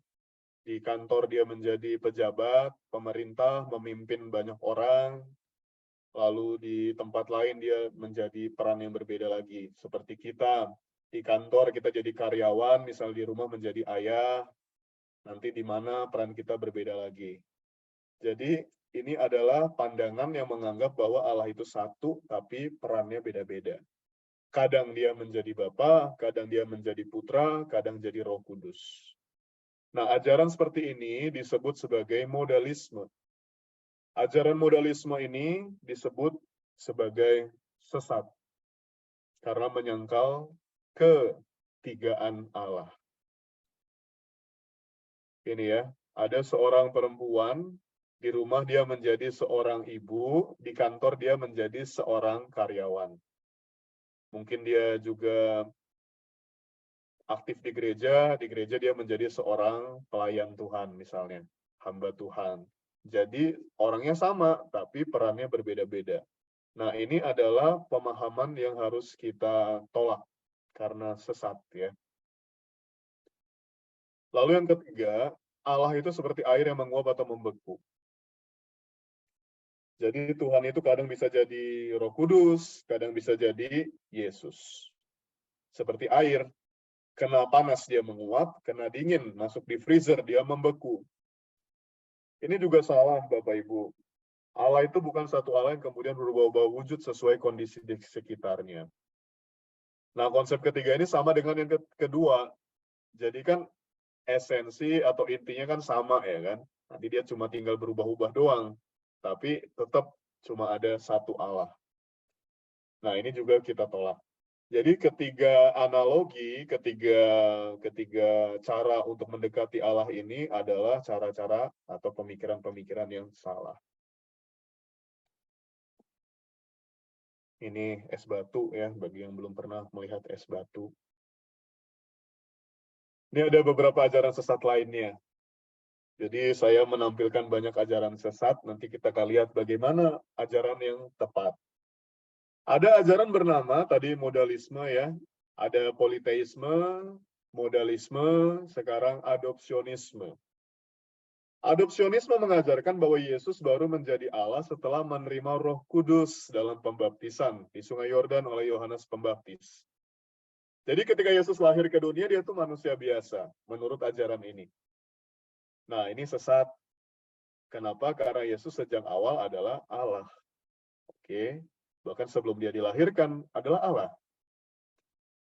Speaker 1: di kantor dia menjadi pejabat, pemerintah, memimpin banyak orang, lalu di tempat lain dia menjadi peran yang berbeda lagi. Seperti kita, di kantor kita jadi karyawan, misal di rumah menjadi ayah, nanti di mana peran kita berbeda lagi. Jadi ini adalah pandangan yang menganggap bahwa Allah itu satu, tapi perannya beda-beda. Kadang dia menjadi Bapa, kadang dia menjadi Putra, kadang jadi Roh Kudus. Nah, ajaran seperti ini disebut sebagai modalisme. Ajaran modalisme ini disebut sebagai sesat karena menyangkal ketigaan Allah. Ini ya, ada seorang perempuan, di rumah dia menjadi seorang ibu, di kantor dia menjadi seorang karyawan. Mungkin dia juga aktif di gereja dia menjadi seorang pelayan Tuhan misalnya, hamba Tuhan. Jadi orangnya sama, tapi perannya berbeda-beda. Nah, ini adalah pemahaman yang harus kita tolak karena sesat ya. Lalu yang ketiga, Allah itu seperti air yang menguap atau membeku. Jadi Tuhan itu kadang bisa jadi Roh Kudus, kadang bisa jadi Yesus. Seperti air, kena panas dia menguap, kena dingin masuk di freezer dia membeku. Ini juga salah Bapak Ibu. Allah itu bukan satu Allah yang kemudian berubah-ubah wujud sesuai kondisi di sekitarnya. Nah, konsep ketiga ini sama dengan yang kedua. Jadi kan esensi atau intinya kan sama ya kan. Nanti dia cuma tinggal berubah-ubah doang. Tapi tetap cuma ada satu Allah. Nah, ini juga kita tolak. Jadi ketiga analogi, ketiga cara untuk mendekati Allah ini adalah cara-cara atau pemikiran-pemikiran yang salah. Ini es batu ya, bagi yang belum pernah melihat es batu. Ini ada beberapa ajaran sesat lainnya. Jadi saya menampilkan banyak ajaran sesat, nanti kita akan lihat bagaimana ajaran yang tepat. Ada ajaran bernama tadi modalisme ya, ada politeisme, modalisme, sekarang adopsionisme. Adopsionisme mengajarkan bahwa Yesus baru menjadi Allah setelah menerima Roh Kudus dalam pembaptisan di Sungai Yordan oleh Yohanes Pembaptis. Jadi ketika Yesus lahir ke dunia, dia itu manusia biasa, menurut ajaran ini. Nah, ini sesat. Kenapa? Karena Yesus sejak awal adalah Allah. Oke. Bahkan sebelum dia dilahirkan adalah Allah.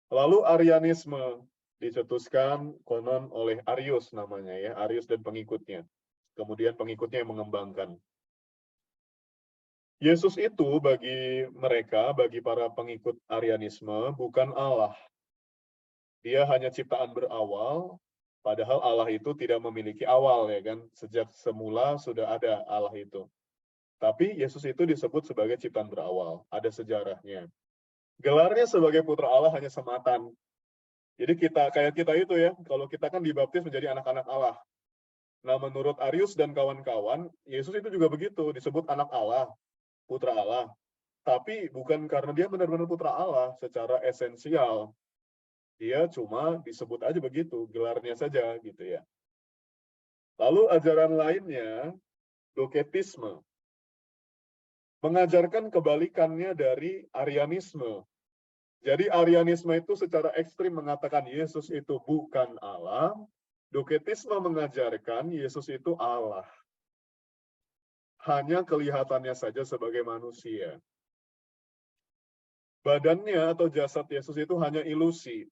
Speaker 1: Lalu Arianisme dicetuskan konon oleh Arius namanya ya, Arius dan pengikutnya. Kemudian pengikutnya yang mengembangkan. Yesus itu bagi mereka, bagi para pengikut Arianisme, bukan Allah. Dia hanya ciptaan berawal, padahal Allah itu tidak memiliki awal, ya kan? Sejak semula sudah ada Allah itu. Tapi Yesus itu disebut sebagai ciptaan berawal, ada sejarahnya. Gelarnya sebagai putra Allah hanya sematan. Jadi kayak kita itu ya, kalau kita kan dibaptis menjadi anak-anak Allah. Nah, menurut Arius dan kawan-kawan, Yesus itu juga begitu, disebut anak Allah, putra Allah. Tapi bukan karena dia benar-benar putra Allah secara esensial. Dia cuma disebut aja begitu, gelarnya saja gitu ya. Lalu ajaran lainnya, doketisme. Mengajarkan kebalikannya dari Arianisme. Jadi Arianisme itu secara ekstrim mengatakan Yesus itu bukan Allah. Doketisme mengajarkan Yesus itu Allah. Hanya kelihatannya saja sebagai manusia. Badannya atau jasad Yesus itu hanya ilusi.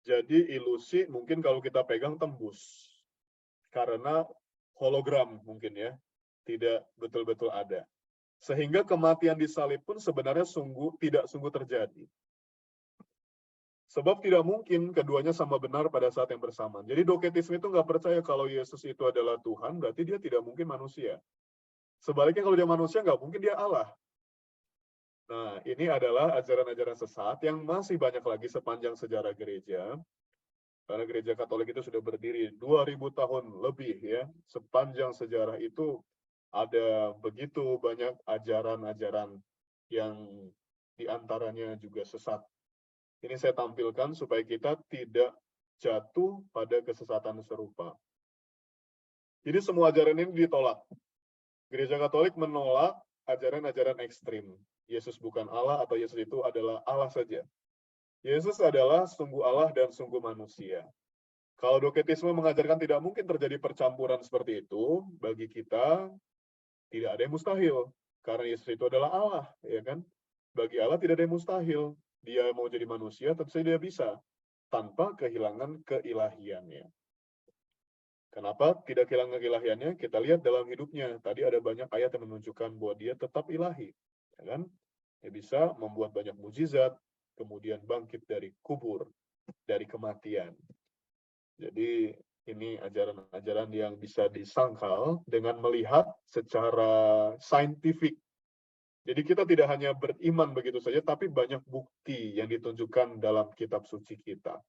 Speaker 1: Jadi ilusi mungkin kalau kita pegang tembus. Karena hologram mungkin ya. Tidak betul-betul ada. Sehingga kematian di salib pun sebenarnya tidak sungguh terjadi. Sebab tidak mungkin keduanya sama benar pada saat yang bersamaan. Jadi doketisme itu nggak percaya kalau Yesus itu adalah Tuhan, berarti dia tidak mungkin manusia. Sebaliknya kalau dia manusia, nggak mungkin dia Allah. Nah, ini adalah ajaran-ajaran sesat yang masih banyak lagi sepanjang sejarah gereja. Karena gereja Katolik itu sudah berdiri 2000 tahun lebih ya. Sepanjang sejarah itu ada begitu banyak ajaran-ajaran yang diantaranya juga sesat. Ini saya tampilkan supaya kita tidak jatuh pada kesesatan serupa. Jadi semua ajaran ini ditolak. Gereja Katolik menolak ajaran-ajaran ekstrim. Yesus bukan Allah atau Yesus itu adalah Allah saja. Yesus adalah sungguh Allah dan sungguh manusia. Kalau doketisme mengajarkan tidak mungkin terjadi percampuran seperti itu, bagi kita tidak ada yang mustahil. Karena Yesus itu adalah Allah, ya kan? Bagi Allah tidak ada yang mustahil. Dia mau jadi manusia, tentu saja dia bisa. Tanpa kehilangan keilahiannya. Kenapa tidak kehilangan keilahiannya? Kita lihat dalam hidupnya. Tadi ada banyak ayat yang menunjukkan bahwa dia tetap ilahi. Ya kan? Dia bisa membuat banyak mujizat, kemudian bangkit dari kubur, dari kematian. Jadi ini ajaran-ajaran yang bisa disangkal dengan melihat secara saintifik. Jadi kita tidak hanya beriman begitu saja, tapi banyak bukti yang ditunjukkan dalam kitab suci kita.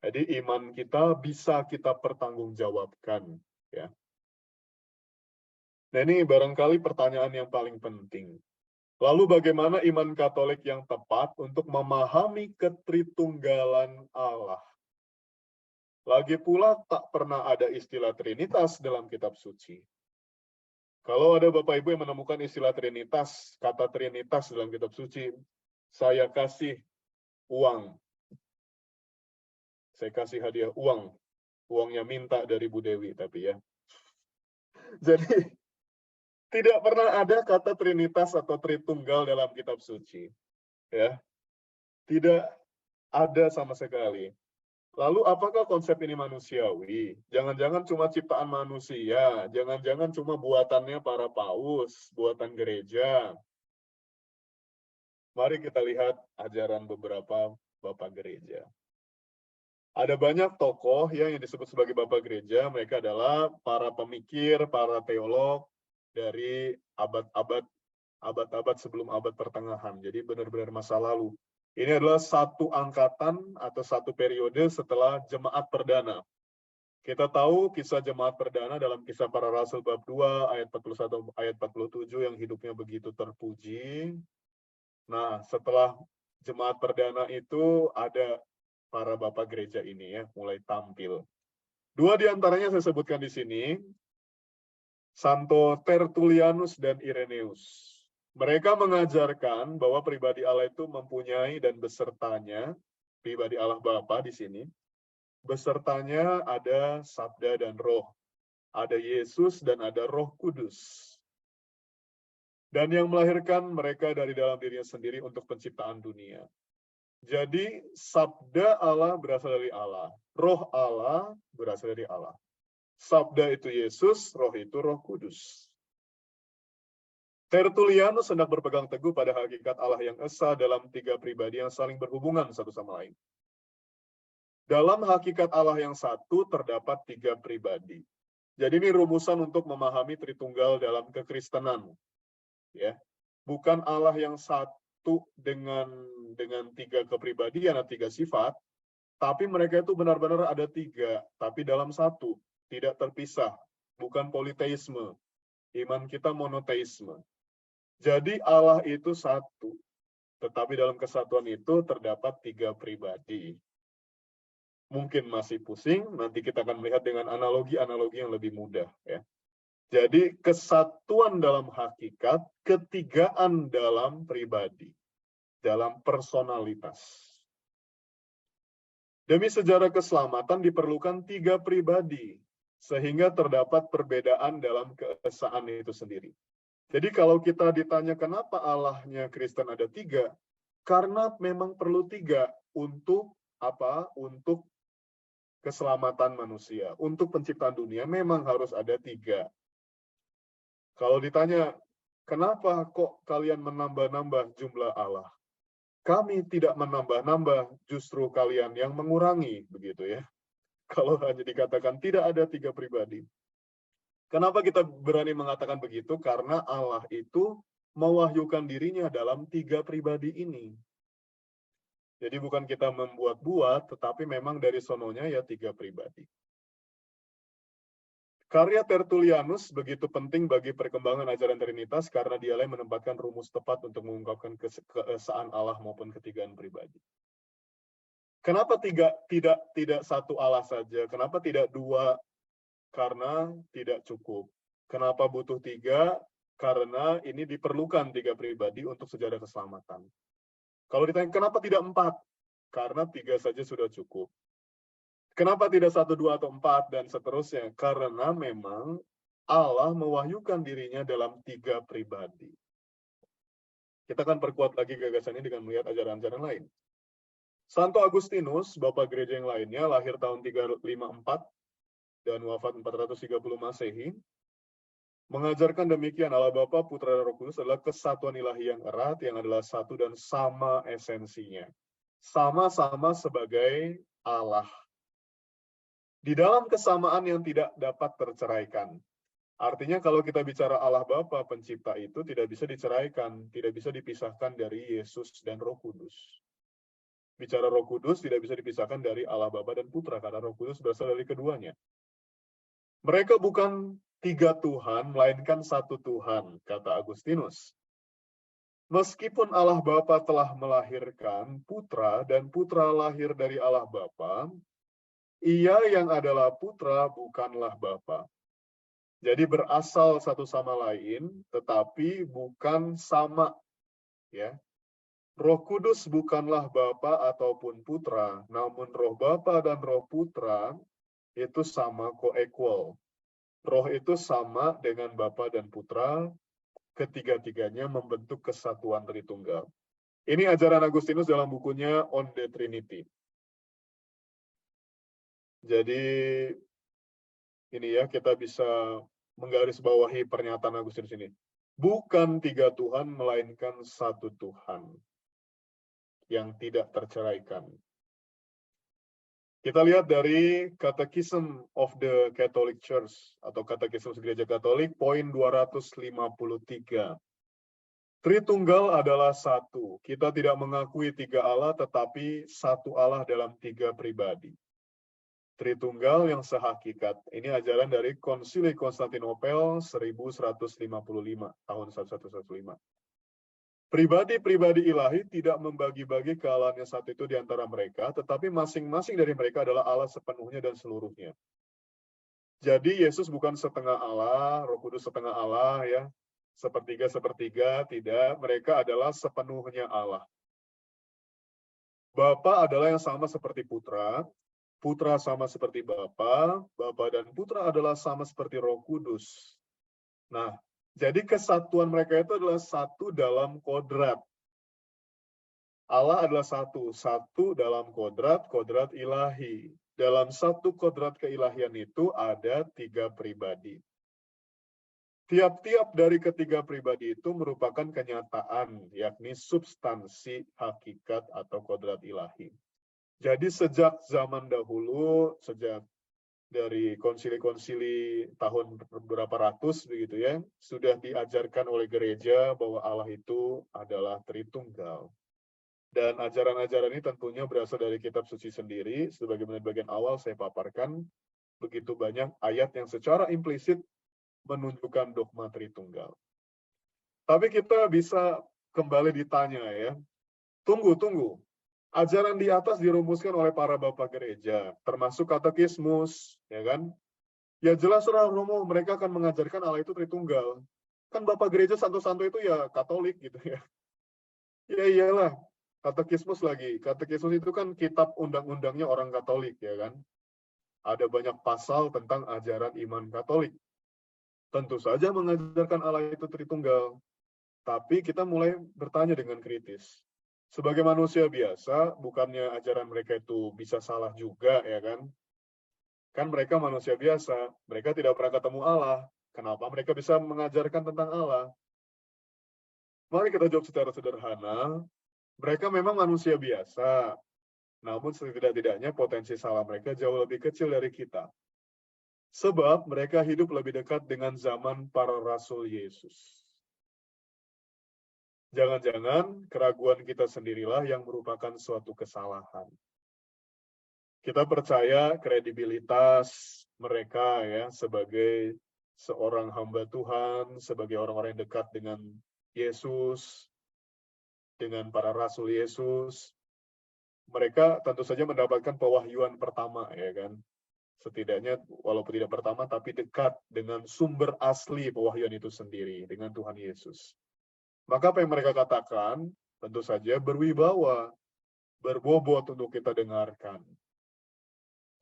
Speaker 1: Jadi iman kita bisa kita pertanggungjawabkan. Ya. Nah ini barangkali pertanyaan yang paling penting. Lalu bagaimana iman Katolik yang tepat untuk memahami ketritunggalan Allah? Lagi pula tak pernah ada istilah Trinitas dalam kitab suci. Kalau ada Bapak Ibu yang menemukan istilah Trinitas, kata Trinitas dalam kitab suci, saya kasih uang. Saya kasih hadiah uang. Uangnya minta dari Bu Dewi, tapi ya. Jadi, tidak pernah ada kata Trinitas atau Tritunggal dalam kitab suci. Ya, tidak ada sama sekali. Lalu apakah konsep ini manusiawi? Jangan-jangan cuma ciptaan manusia, jangan-jangan cuma buatannya para paus, buatan gereja. Mari kita lihat ajaran beberapa bapak gereja. Ada banyak tokoh yang disebut sebagai bapak gereja, mereka adalah para pemikir, para teolog dari abad-abad sebelum abad pertengahan. Jadi benar-benar masa lalu. Ini adalah satu angkatan atau satu periode setelah jemaat perdana. Kita tahu kisah jemaat perdana dalam kisah para rasul bab 2 ayat 41 ayat 47 yang hidupnya begitu terpuji. Nah, setelah jemaat perdana itu ada para bapak gereja ini ya mulai tampil. Dua di antaranya saya sebutkan di sini, Santo Tertullianus dan Irenaeus. Mereka mengajarkan bahwa pribadi Allah itu mempunyai dan besertanya, pribadi Allah Bapa di sini, besertanya ada Sabda dan Roh. Ada Yesus dan ada Roh Kudus. Dan yang melahirkan mereka dari dalam dirinya sendiri untuk penciptaan dunia. Jadi Sabda Allah berasal dari Allah. Roh Allah berasal dari Allah. Sabda itu Yesus, Roh itu Roh Kudus. Tertullianus hendak berpegang teguh pada hakikat Allah yang esa dalam tiga pribadi yang saling berhubungan satu sama lain. Dalam hakikat Allah yang satu terdapat 3 pribadi. Jadi ini rumusan untuk memahami Tritunggal dalam kekristenan. Ya, bukan Allah yang satu dengan 3 kepribadian atau 3 sifat, tapi mereka itu benar-benar ada 3, tapi dalam satu, tidak terpisah, bukan politeisme. Iman kita monoteisme. Jadi Allah itu satu, tetapi dalam kesatuan itu terdapat 3 pribadi. Mungkin masih pusing, nanti kita akan melihat dengan analogi-analogi yang lebih mudah. Ya. Jadi kesatuan dalam hakikat, ketigaan dalam pribadi, dalam personalitas. Demi sejarah keselamatan diperlukan 3 pribadi, sehingga terdapat perbedaan dalam keesaan itu sendiri. Jadi kalau kita ditanya kenapa Allahnya Kristen ada 3, karena memang perlu 3 untuk apa? Untuk keselamatan manusia. Untuk penciptaan dunia memang harus ada 3. Kalau ditanya, kenapa kok kalian menambah-nambah jumlah Allah? Kami tidak menambah-nambah, justru kalian yang mengurangi, begitu ya. Kalau hanya dikatakan tidak ada 3 pribadi. Kenapa kita berani mengatakan begitu? Karena Allah itu mewahyukan dirinya dalam 3 pribadi ini. Jadi bukan kita membuat-buat, tetapi memang dari sononya ya 3 pribadi. Karya Tertullianus begitu penting bagi perkembangan ajaran Trinitas karena dialah yang menempatkan rumus tepat untuk mengungkapkan keesaan Allah maupun ketigaan pribadi. Kenapa tidak satu Allah saja? Kenapa tidak 2? Karena tidak cukup. Kenapa butuh 3? Karena ini diperlukan 3 pribadi untuk sejarah keselamatan. Kalau ditanya kenapa tidak 4? Karena 3 saja sudah cukup. Kenapa tidak 1, 2, atau 4, dan seterusnya? Karena memang Allah mewahyukan dirinya dalam 3 pribadi. Kita akan perkuat lagi gagasan ini dengan melihat ajaran-ajaran lain. Santo Agustinus, Bapak Gereja yang lainnya, lahir tahun 354 dan wafat 430 Masehi, mengajarkan demikian, Allah Bapa, Putra, dan Roh Kudus adalah kesatuan ilahi yang erat, yang adalah satu dan sama esensinya. Sama-sama sebagai Allah. Di dalam kesamaan yang tidak dapat terceraikan. Artinya kalau kita bicara Allah Bapa pencipta itu tidak bisa diceraikan, tidak bisa dipisahkan dari Yesus dan Roh Kudus. Bicara Roh Kudus tidak bisa dipisahkan dari Allah Bapa dan Putra, karena Roh Kudus berasal dari keduanya. Mereka bukan 3 Tuhan, melainkan 1 Tuhan, kata Agustinus. Meskipun Allah Bapa telah melahirkan Putra, dan Putra lahir dari Allah Bapa, Ia yang adalah Putra bukanlah Bapa. Jadi berasal satu sama lain, tetapi bukan sama. Ya. Roh Kudus bukanlah Bapa ataupun Putra, namun Roh Bapa dan Roh Putra itu sama co-equal. Roh itu sama dengan Bapa dan Putra, ketiga-tiganya membentuk kesatuan Tritunggal. Ini ajaran Agustinus dalam bukunya On the Trinity. Jadi ini ya, kita bisa menggarisbawahi pernyataan Agustinus ini. Bukan 3 Tuhan, melainkan 1 Tuhan yang tidak terceraikan. Kita lihat dari Catechism of the Catholic Church atau Katekismus Gereja Katolik, poin 253. Tritunggal adalah satu. Kita tidak mengakui 3 Allah, tetapi 1 Allah dalam 3 pribadi. Tritunggal yang sehakikat. Ini ajaran dari Konsili Konstantinopel 1155, tahun 1115. Pribadi-pribadi ilahi tidak membagi-bagi kealahannya satu itu di antara mereka, tetapi masing-masing dari mereka adalah Allah sepenuhnya dan seluruhnya. Jadi Yesus bukan setengah Allah, Roh Kudus setengah Allah, ya, sepertiga-sepertiga, tidak. Mereka adalah sepenuhnya Allah. Bapa adalah yang sama seperti Putra, Putra sama seperti Bapa, Bapa dan Putra adalah sama seperti Roh Kudus. Nah, jadi kesatuan mereka itu adalah satu dalam kodrat. Allah adalah satu dalam kodrat ilahi. Dalam satu kodrat keilahian itu ada 3 pribadi. Tiap-tiap dari ketiga pribadi itu merupakan kenyataan, yakni substansi, hakikat, atau kodrat ilahi. Jadi sejak zaman dahulu, sejak dari konsili-konsili tahun berapa ratus begitu ya, sudah diajarkan oleh gereja bahwa Allah itu adalah Tritunggal. Dan ajaran-ajaran ini tentunya berasal dari kitab suci sendiri, sebagaimana di bagian awal saya paparkan, begitu banyak ayat yang secara implisit menunjukkan dogma Tritunggal. Tapi kita bisa kembali ditanya ya, tunggu. Ajaran di atas dirumuskan oleh para bapak gereja, termasuk katekismus, ya kan? Ya jelas romo mereka akan mengajarkan Allah itu Tritunggal. Kan bapak gereja santo-santo itu ya Katolik gitu ya. Ya iyalah, katekismus lagi. Katekismus itu kan kitab undang-undangnya orang Katolik ya kan. Ada banyak pasal tentang ajaran iman Katolik. Tentu saja mengajarkan Allah itu Tritunggal. Tapi kita mulai bertanya dengan kritis. Sebagai manusia biasa, bukannya ajaran mereka itu bisa salah juga, ya kan? Kan mereka manusia biasa, mereka tidak pernah ketemu Allah. Kenapa mereka bisa mengajarkan tentang Allah? Mari kita jawab secara sederhana. Mereka memang manusia biasa, namun setidak-tidaknya potensi salah mereka jauh lebih kecil dari kita. Sebab mereka hidup lebih dekat dengan zaman para rasul Yesus. Jangan-jangan keraguan kita sendirilah yang merupakan suatu kesalahan. Kita percaya kredibilitas mereka ya sebagai seorang hamba Tuhan, sebagai orang-orang yang dekat dengan Yesus, dengan para rasul Yesus. Mereka tentu saja mendapatkan pewahyuan pertama ya kan. Setidaknya walaupun tidak pertama tapi dekat dengan sumber asli pewahyuan itu sendiri, dengan Tuhan Yesus. Maka apa yang mereka katakan tentu saja berwibawa, berbobot untuk kita dengarkan.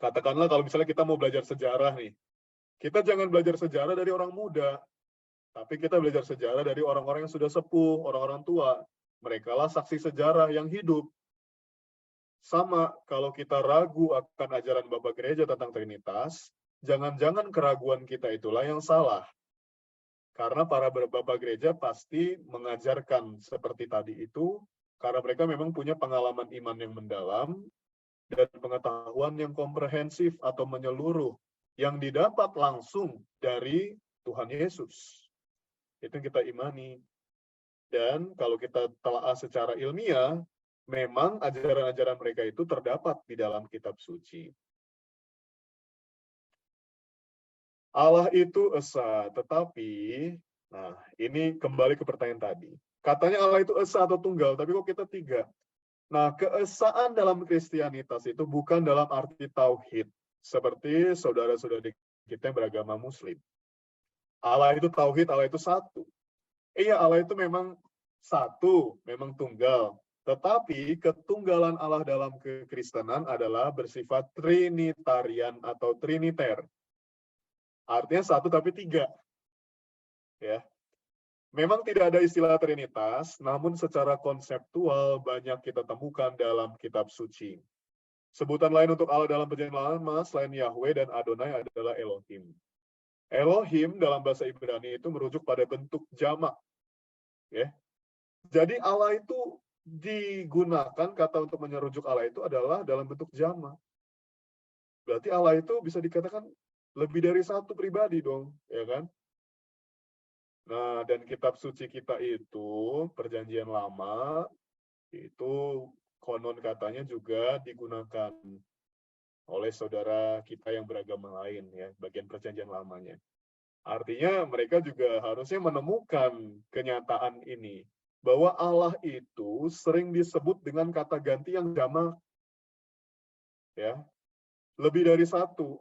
Speaker 1: Katakanlah kalau misalnya kita mau belajar sejarah nih, kita jangan belajar sejarah dari orang muda, tapi kita belajar sejarah dari orang-orang yang sudah sepuh, orang-orang tua. Mereka lah saksi sejarah yang hidup. Sama, kalau kita ragu akan ajaran Bapak Gereja tentang Trinitas, jangan-jangan keraguan kita itulah yang salah. Karena para bapak gereja pasti mengajarkan seperti tadi itu, karena mereka memang punya pengalaman iman yang mendalam, dan pengetahuan yang komprehensif atau menyeluruh, yang didapat langsung dari Tuhan Yesus. Itu yang kita imani. Dan kalau kita telah secara ilmiah, memang ajaran-ajaran mereka itu terdapat di dalam kitab suci. Allah itu esa, tetapi, nah ini kembali ke pertanyaan tadi. Katanya Allah itu esa atau tunggal, tapi kok kita tiga? Nah, keesaan dalam Kristianitas itu bukan dalam arti tauhid, seperti saudara-saudara kita yang beragama Muslim. Allah itu tauhid, Allah itu satu. Iya, Allah itu memang satu, memang tunggal. Tetapi ketunggalan Allah dalam kekristenan adalah bersifat trinitarian atau triniter. Artinya satu tapi tiga. Ya. Memang tidak ada istilah trinitas, namun secara konseptual banyak kita temukan dalam kitab suci. Sebutan lain untuk Allah dalam perjanjian lama selain Yahweh dan Adonai adalah Elohim. Elohim dalam bahasa Ibrani itu merujuk pada bentuk jamak. Ya. Jadi Allah itu digunakan kata untuk menyerujuk Allah itu adalah dalam bentuk jamak. Berarti Allah itu bisa dikatakan lebih dari satu pribadi dong, ya kan? Nah, dan kitab suci kita itu, perjanjian lama, itu konon katanya juga digunakan oleh saudara kita yang beragama lain, ya, bagian perjanjian lamanya. Artinya mereka juga harusnya menemukan kenyataan ini, bahwa Allah itu sering disebut dengan kata ganti yang jamak, ya, lebih dari satu.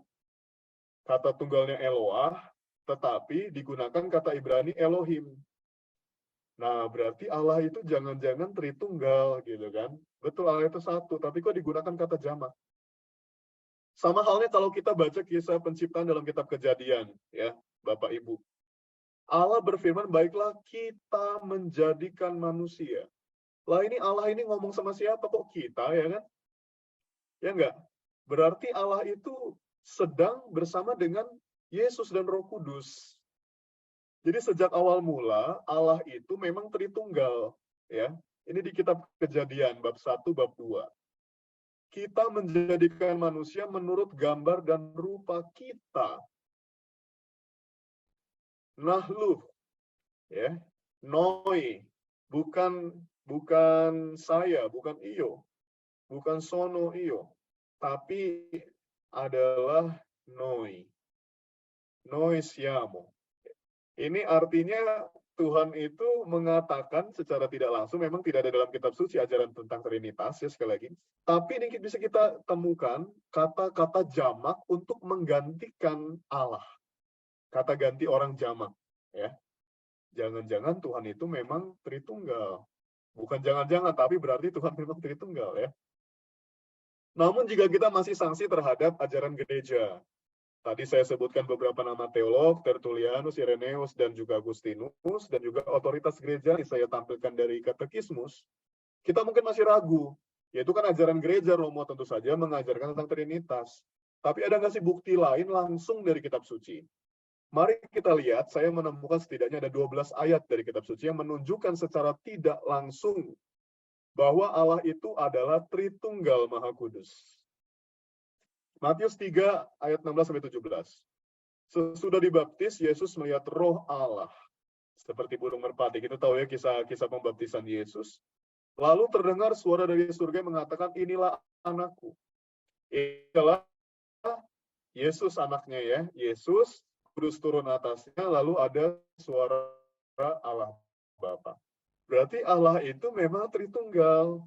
Speaker 1: Kata tunggalnya Eloah, tetapi digunakan kata Ibrani Elohim. Nah, berarti Allah itu jangan-jangan Tritunggal gitu kan. Betul, Allah itu satu, tapi kok digunakan kata jamak? Sama halnya kalau kita baca kisah penciptaan dalam kitab Kejadian, ya, Bapak Ibu. Allah berfirman, baiklah kita menjadikan manusia. Lah ini Allah ini ngomong sama siapa kok kita, ya kan? Ya enggak? Berarti Allah itu sedang bersama dengan Yesus dan Roh Kudus. Jadi sejak awal mula Allah itu memang Tritunggal, ya. Ini di kitab Kejadian bab 1 bab 2. kita menjadikan manusia menurut gambar dan rupa kita. Nahlu, ya, noi, bukan saya, bukan iyo, bukan sono iyo, tapi adalah noi siamo. Ini artinya Tuhan itu mengatakan secara tidak langsung, memang tidak ada dalam kitab suci ajaran tentang Trinitas, ya sekali lagi. Tapi ini bisa kita temukan kata-kata jamak untuk menggantikan Allah. Kata ganti orang jamak. Ya. Jangan-jangan Tuhan itu memang Tritunggal. Bukan jangan-jangan, tapi berarti Tuhan memang Tritunggal. Ya. Namun jika kita masih sanksi terhadap ajaran gereja, tadi saya sebutkan beberapa nama teolog, Tertullianus, Irenaeus, dan juga Agustinus, dan juga otoritas gereja yang saya tampilkan dari katekismus, kita mungkin masih ragu. Yaitu kan ajaran gereja Romo tentu saja mengajarkan tentang Trinitas. Tapi ada nggak sih bukti lain langsung dari kitab suci? Mari kita lihat, saya menemukan setidaknya ada 12 ayat dari kitab suci yang menunjukkan secara tidak langsung bahwa Allah itu adalah Tritunggal Maha Kudus. Matius 3 ayat 16-17. Sesudah dibaptis, Yesus melihat roh Allah seperti burung merpati. Kita tahu ya kisah pembaptisan Yesus. Lalu terdengar suara dari surga yang mengatakan, inilah anakku. Inilah Yesus anaknya ya. Yesus, Kudus turun atasnya, lalu ada suara Allah Bapa. Berarti Allah itu memang Tritunggal.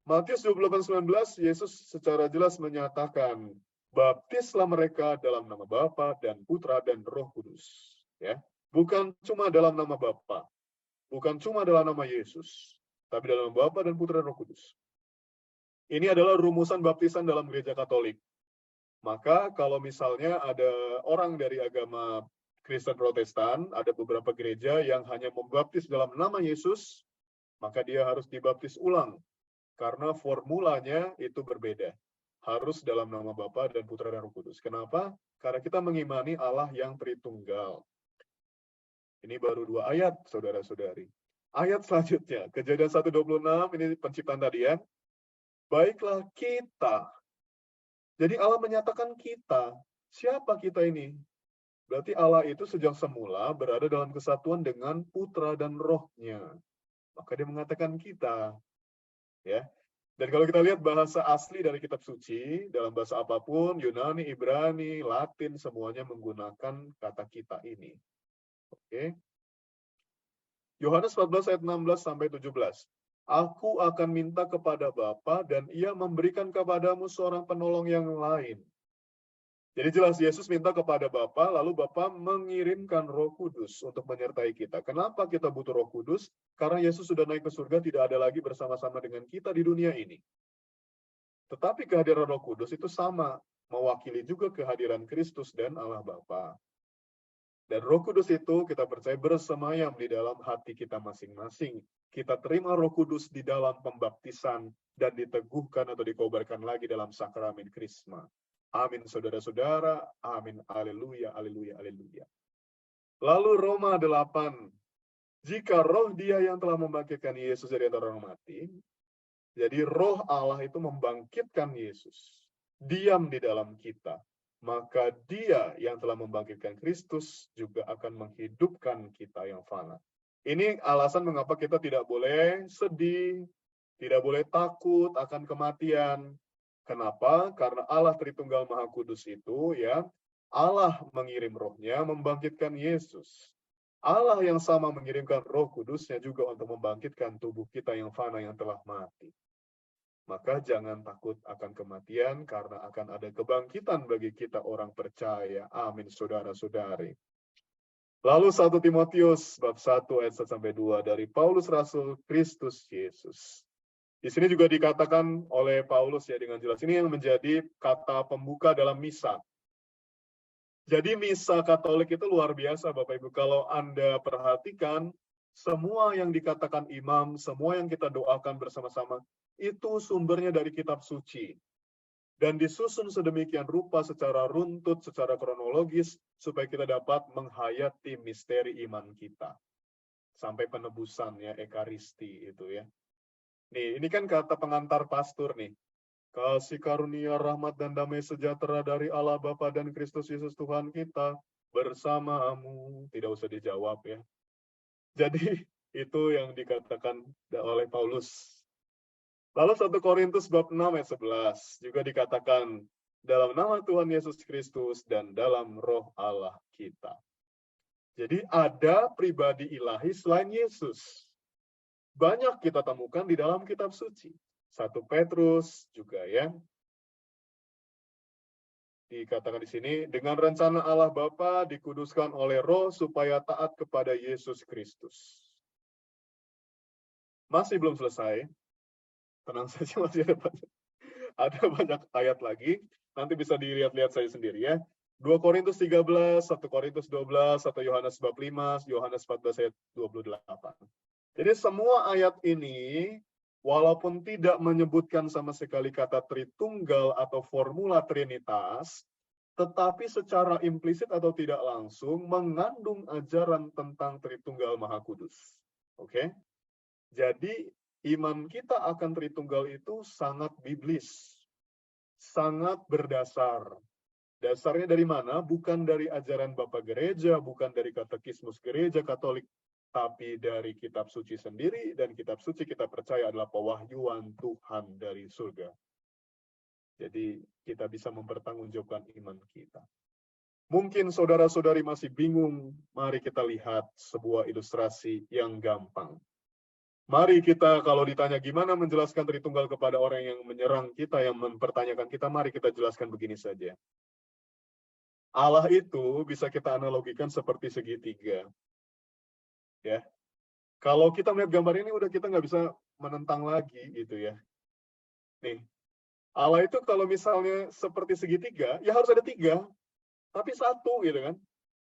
Speaker 1: Matius 28:19, Yesus secara jelas menyatakan, baptislah mereka dalam nama Bapa dan Putra dan Roh Kudus. Ya, bukan cuma dalam nama Bapa, bukan cuma dalam nama Yesus, tapi dalam nama Bapa dan Putra dan Roh Kudus. Ini adalah rumusan baptisan dalam gereja Katolik. Maka kalau misalnya ada orang dari agama Kristen Protestan, ada beberapa gereja yang hanya membaptis dalam nama Yesus, maka dia harus dibaptis ulang. Karena formulanya itu berbeda. Harus dalam nama Bapa dan Putra dan Roh Kudus. Kenapa? Karena kita mengimani Allah yang Tritunggal. Ini baru 2 ayat, saudara-saudari. Ayat selanjutnya, Kejadian 1:26, ini penciptaan tadi ya. Baiklah kita. Jadi Allah menyatakan kita. Siapa kita ini? Berarti Allah itu sejak semula berada dalam kesatuan dengan Putra dan Roh-Nya. Maka dia mengatakan kita. Ya. Dan kalau kita lihat bahasa asli dari kitab suci, dalam bahasa apapun, Yunani, Ibrani, Latin, semuanya menggunakan kata kita ini. Oke. Yohanes 14 ayat 16-17. Aku akan minta kepada Bapa dan ia memberikan kepadamu seorang penolong yang lain. Jadi jelas Yesus minta kepada Bapa, lalu Bapa mengirimkan Roh Kudus untuk menyertai kita. Kenapa kita butuh Roh Kudus? Karena Yesus sudah naik ke surga, tidak ada lagi bersama-sama dengan kita di dunia ini. Tetapi kehadiran Roh Kudus itu sama, mewakili juga kehadiran Kristus dan Allah Bapa. Dan Roh Kudus itu kita percaya bersemayam di dalam hati kita masing-masing. Kita terima Roh Kudus di dalam pembaptisan dan diteguhkan atau dikobarkan lagi dalam sakramen Krisma. Amin, saudara-saudara. Amin. Haleluya, haleluya, haleluya. Lalu Roma 8. Jika roh dia yang telah membangkitkan Yesus dari antara orang mati, jadi roh Allah itu membangkitkan Yesus. Diam di dalam kita. Maka dia yang telah membangkitkan Kristus juga akan menghidupkan kita yang fana. Ini alasan mengapa kita tidak boleh sedih, tidak boleh takut akan kematian. Kenapa? Karena Allah Tritunggal Maha Kudus itu ya, Allah mengirim rohnya membangkitkan Yesus. Allah yang sama mengirimkan Roh Kudusnya juga untuk membangkitkan tubuh kita yang fana yang telah mati. Maka jangan takut akan kematian karena akan ada kebangkitan bagi kita orang percaya. Amin, saudara-saudari. Lalu 1 Timotius bab 1 ayat 1-2 dari Paulus Rasul Kristus Yesus. Di sini juga dikatakan oleh Paulus ya dengan jelas. Ini yang menjadi kata pembuka dalam misa. Jadi misa Katolik itu luar biasa Bapak Ibu. Kalau Anda perhatikan, semua yang dikatakan imam, semua yang kita doakan bersama-sama, itu sumbernya dari kitab suci. Dan disusun sedemikian rupa secara runtut, secara kronologis, supaya kita dapat menghayati misteri iman kita. Sampai penebusan ya, Ekaristi itu ya. Nih, ini kan kata pengantar pastor nih. kasih karunia, rahmat, dan damai sejahtera dari Allah Bapa dan Kristus Yesus Tuhan kita bersamamu. Tidak usah dijawab ya. Jadi itu yang dikatakan oleh Paulus. Lalu 1 Korintus bab 6 ayat 11 juga dikatakan dalam nama Tuhan Yesus Kristus dan dalam roh Allah kita. Jadi ada pribadi ilahi selain Yesus. Banyak kita temukan di dalam kitab suci. 1 Petrus juga ya. Dikatakan di sini, dengan rencana Allah Bapa dikuduskan oleh Roh supaya taat kepada Yesus Kristus. Masih belum selesai. Tenang saja, masih ada banyak ayat lagi. Nanti bisa dilihat-lihat saya sendiri ya. 2 Korintus 13, 1 Korintus 12, 1 Yohanes bab 5, Yohanes 14 ayat 28. Jadi semua ayat ini walaupun tidak menyebutkan sama sekali kata Tritunggal atau formula Trinitas, tetapi secara implisit atau tidak langsung mengandung ajaran tentang Tritunggal Maha Kudus. Oke? Jadi iman kita akan Tritunggal itu sangat biblis, sangat berdasar. Dasarnya dari mana? Bukan dari ajaran Bapak Gereja, bukan dari katekismus Gereja Katolik, tapi dari kitab suci sendiri, dan kitab suci kita percaya adalah pewahyuan Tuhan dari surga. Jadi kita bisa mempertanggungjawabkan iman kita. Mungkin saudara-saudari masih bingung, mari kita lihat sebuah ilustrasi yang gampang. Mari kita kalau ditanya gimana menjelaskan Tritunggal kepada orang yang menyerang kita, yang mempertanyakan kita, mari kita jelaskan begini saja. Allah itu bisa kita analogikan seperti segitiga. Ya. Kalau kita melihat gambar ini udah kita nggak bisa menentang lagi gitu ya. Nih, Allah itu kalau misalnya seperti segitiga, ya harus ada tiga, tapi satu gitu kan.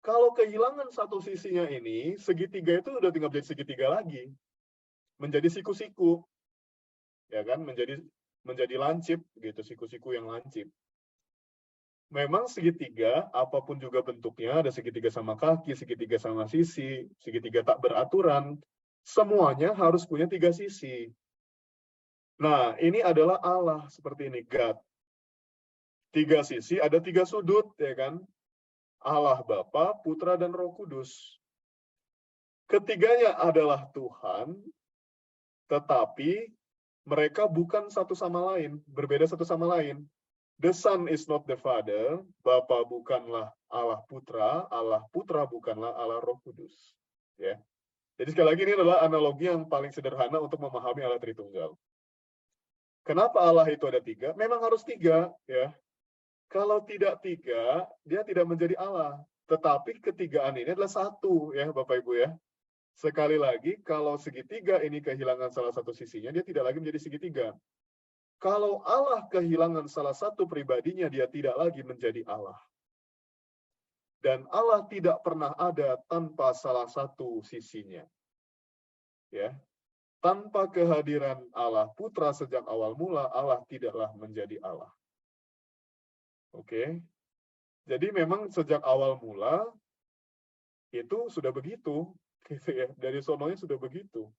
Speaker 1: Kalau kehilangan satu sisinya ini, segitiga itu udah tinggal jadi segitiga lagi. Menjadi siku-siku. Ya kan, menjadi lancip gitu, siku-siku yang lancip. Memang segitiga, apapun juga bentuknya, ada segitiga sama kaki, segitiga sama sisi, segitiga tak beraturan, semuanya harus punya tiga sisi. Nah, ini adalah Allah seperti ini, God. Tiga sisi, ada tiga sudut, ya kan? Allah Bapa, Putra, dan Roh Kudus. Ketiganya adalah Tuhan, tetapi mereka bukan satu sama lain, berbeda satu sama lain. The Son is not the Father, Bapa bukanlah Allah Putra bukanlah Allah Roh Kudus. Ya. Jadi sekali lagi ini adalah analogi yang paling sederhana untuk memahami Allah Tritunggal. Kenapa Allah itu ada tiga? Memang harus tiga, ya. Kalau tidak tiga, dia tidak menjadi Allah. Tetapi ketigaan ini adalah satu, ya Bapak Ibu ya. Sekali lagi, kalau segitiga ini kehilangan salah satu sisinya, dia tidak lagi menjadi segitiga. Kalau Allah kehilangan salah satu pribadinya, dia tidak lagi menjadi Allah. Dan Allah tidak pernah ada tanpa salah satu sisinya. Ya. Tanpa kehadiran Allah Putra sejak awal mula, Allah tidaklah menjadi Allah. Oke. Jadi memang sejak awal mula itu sudah begitu, gitu ya. Dari sononya sudah begitu.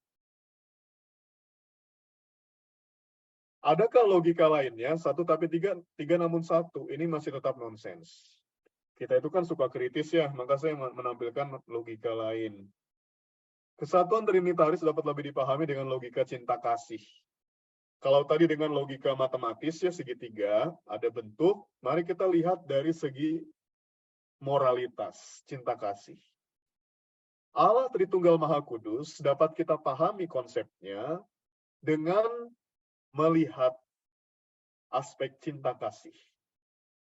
Speaker 1: Adakah logika lainnya? Satu tapi tiga, tiga namun satu. Ini masih tetap nonsens. Kita itu kan suka kritis ya, maka saya menampilkan logika lain. Kesatuan Trinitaris dapat lebih dipahami dengan logika cinta kasih. Kalau tadi dengan logika matematis ya segitiga, ada bentuk, mari kita lihat dari segi moralitas, cinta kasih. Allah Tritunggal Maha Kudus dapat kita pahami konsepnya dengan melihat aspek cinta kasih.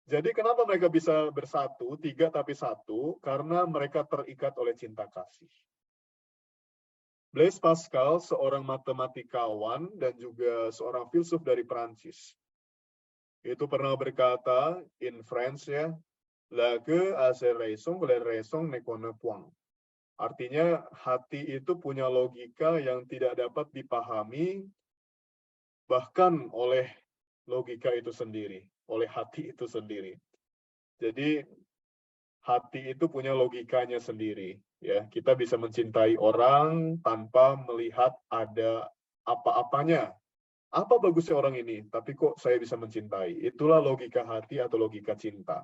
Speaker 1: Jadi kenapa mereka bisa bersatu, tiga tapi satu? Karena mereka terikat oleh cinta kasih. Blaise Pascal, seorang matematikawan dan juga seorang filsuf dari Prancis, itu pernah berkata, in French ya, la que a ses raisons, les raisons ne connaît point. Artinya, hati itu punya logika yang tidak dapat dipahami bahkan oleh logika itu sendiri, oleh hati itu sendiri. Jadi, hati itu punya logikanya sendiri. Ya, kita bisa mencintai orang tanpa melihat ada apa-apanya. Apa bagusnya orang ini, tapi kok saya bisa mencintai? Itulah logika hati atau logika cinta.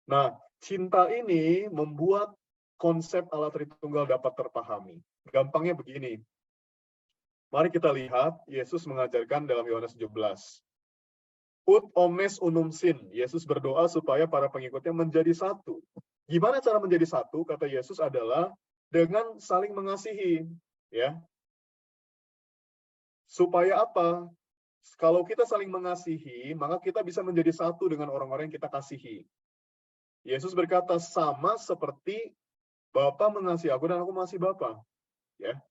Speaker 1: Nah, cinta ini membuat konsep Allah Tritunggal dapat terpahami. Gampangnya begini. Mari kita lihat Yesus mengajarkan dalam Yohanes 17. Ut omnes unum sin. Yesus berdoa supaya para pengikutnya menjadi satu. Gimana cara menjadi satu? Kata Yesus adalah dengan saling mengasihi, ya. Supaya apa? Kalau kita saling mengasihi, maka kita bisa menjadi satu dengan orang-orang yang kita kasihi. Yesus berkata, sama seperti Bapa mengasihi aku dan aku mengasihi Bapa. Ya.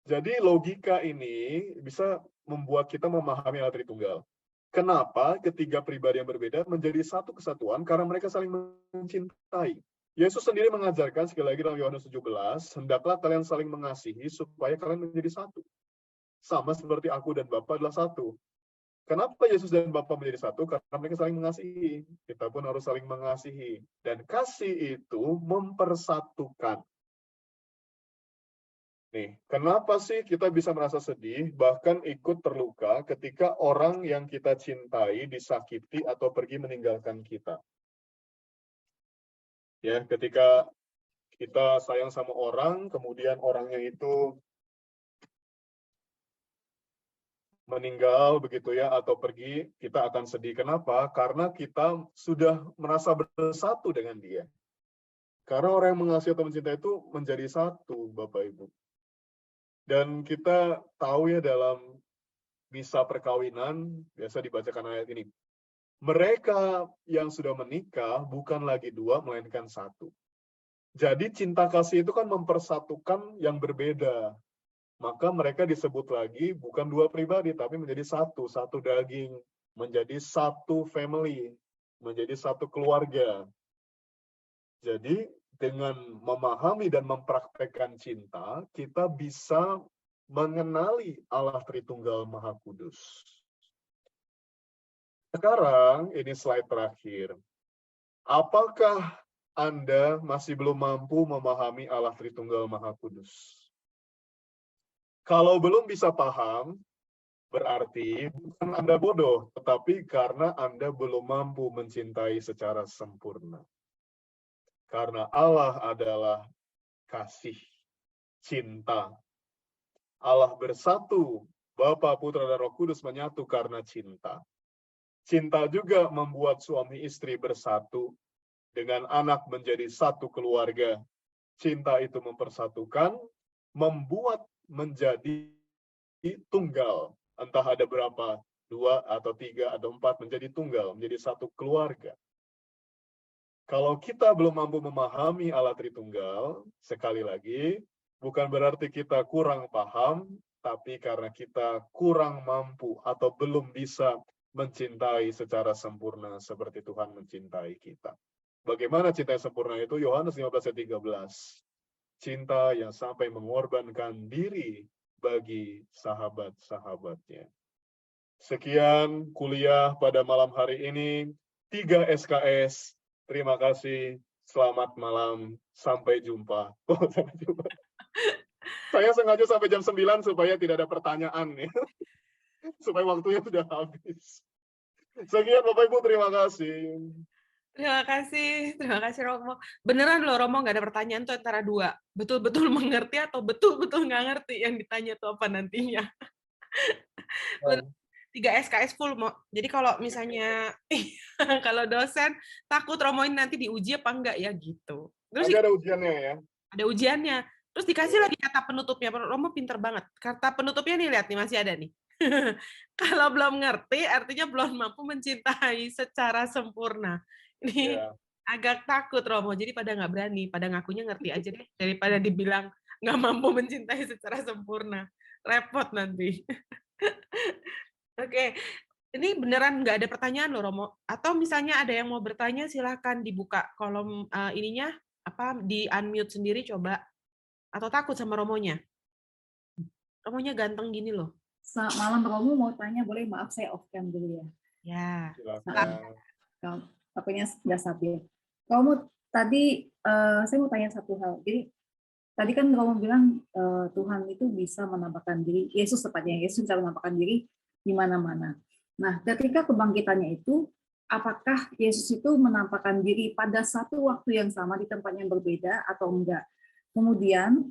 Speaker 1: Jadi logika ini bisa membuat kita memahami Allah Tritunggal. Kenapa ketiga pribadi yang berbeda menjadi satu kesatuan? Karena mereka saling mencintai. Yesus sendiri mengajarkan, sekali lagi dalam Yohanes 17, hendaklah kalian saling mengasihi supaya kalian menjadi satu. Sama seperti aku dan Bapa adalah satu. Kenapa Yesus dan Bapa menjadi satu? Karena mereka saling mengasihi. Kita pun harus saling mengasihi. Dan kasih itu mempersatukan. Nih, kenapa sih kita bisa merasa sedih, bahkan ikut terluka ketika orang yang kita cintai disakiti atau pergi meninggalkan kita? Ya, ketika kita sayang sama orang, kemudian orangnya itu meninggal begitu ya, atau pergi, kita akan sedih. Kenapa? Karena kita sudah merasa bersatu dengan dia. Karena orang yang mengasihi atau mencintai itu menjadi satu, Bapak Ibu. Dan kita tahu ya dalam misa perkawinan, biasa dibacakan ayat ini. Mereka yang sudah menikah bukan lagi dua, melainkan satu. Jadi cinta kasih itu kan mempersatukan yang berbeda. Maka mereka disebut lagi bukan dua pribadi, tapi menjadi satu, satu daging, menjadi satu family, menjadi satu keluarga. Jadi dengan memahami dan mempraktekkan cinta, kita bisa mengenali Allah Tritunggal Maha Kudus. Sekarang, ini slide terakhir. Apakah Anda masih belum mampu memahami Allah Tritunggal Maha Kudus? Kalau belum bisa paham, berarti bukan Anda bodoh, tetapi karena Anda belum mampu mencintai secara sempurna. Karena Allah adalah kasih, cinta. Allah bersatu, Bapa, Putra, dan Roh Kudus menyatu karena cinta. Cinta juga membuat suami istri bersatu, dengan anak menjadi satu keluarga. Cinta itu mempersatukan, membuat menjadi tunggal. Entah ada berapa, 2 atau 3 atau 4 menjadi tunggal, menjadi satu keluarga. Kalau kita belum mampu memahami Allah Tritunggal, sekali lagi, bukan berarti kita kurang paham, tapi karena kita kurang mampu atau belum bisa mencintai secara sempurna seperti Tuhan mencintai kita. Bagaimana cinta yang sempurna itu? Yohanes 15 ayat 13. Cinta yang sampai mengorbankan diri bagi sahabat-sahabatnya. Sekian kuliah pada malam hari ini. 3 SKS. Terima kasih. Selamat malam. Sampai jumpa. Oh, sampai jumpa. Saya sengaja sampai jam 9 supaya tidak ada pertanyaan nih. Supaya waktunya sudah habis. Sekian Bapak Ibu, terima kasih.
Speaker 2: Terima kasih Romo. Beneran loh Romo nggak ada pertanyaan tuh antara dua. Betul-betul mengerti atau betul-betul nggak ngerti yang ditanya tuh apa nantinya. 3 SKS full, jadi kalau misalnya kalau dosen takut Romo ini nanti diuji apa enggak ya gitu. Terus
Speaker 1: Nanti ada ujiannya ya.
Speaker 2: ada ujiannya. Terus dikasih lagi kata penutupnya. Romo pinter banget. Kata penutupnya nih lihat nih masih ada nih. Kalau belum ngerti artinya belum mampu mencintai secara sempurna. Ini agak takut Romo. Jadi pada nggak berani, pada ngakunya ngerti aja deh daripada dibilang nggak mampu mencintai secara sempurna. Repot nanti. Oke, ini beneran nggak ada pertanyaan loh Romo. Atau misalnya ada yang mau bertanya silakan dibuka kolom ininya apa di unmute sendiri coba. Atau takut sama Romonya? Romonya ganteng gini loh.
Speaker 3: Selamat malam Romo, mau tanya boleh? Maaf saya off cam dulu ya.
Speaker 2: Ya.
Speaker 1: Silakan.
Speaker 3: Apanya sudah stabil. Romo tadi saya mau tanya satu hal. Jadi tadi kan Romo bilang Tuhan itu bisa menampakkan diri, Yesus tepatnya, Yesus bisa menampakkan diri di mana-mana. Nah, ketika kebangkitannya itu, apakah Yesus itu menampakkan diri pada satu waktu yang sama di tempat yang berbeda atau enggak? Kemudian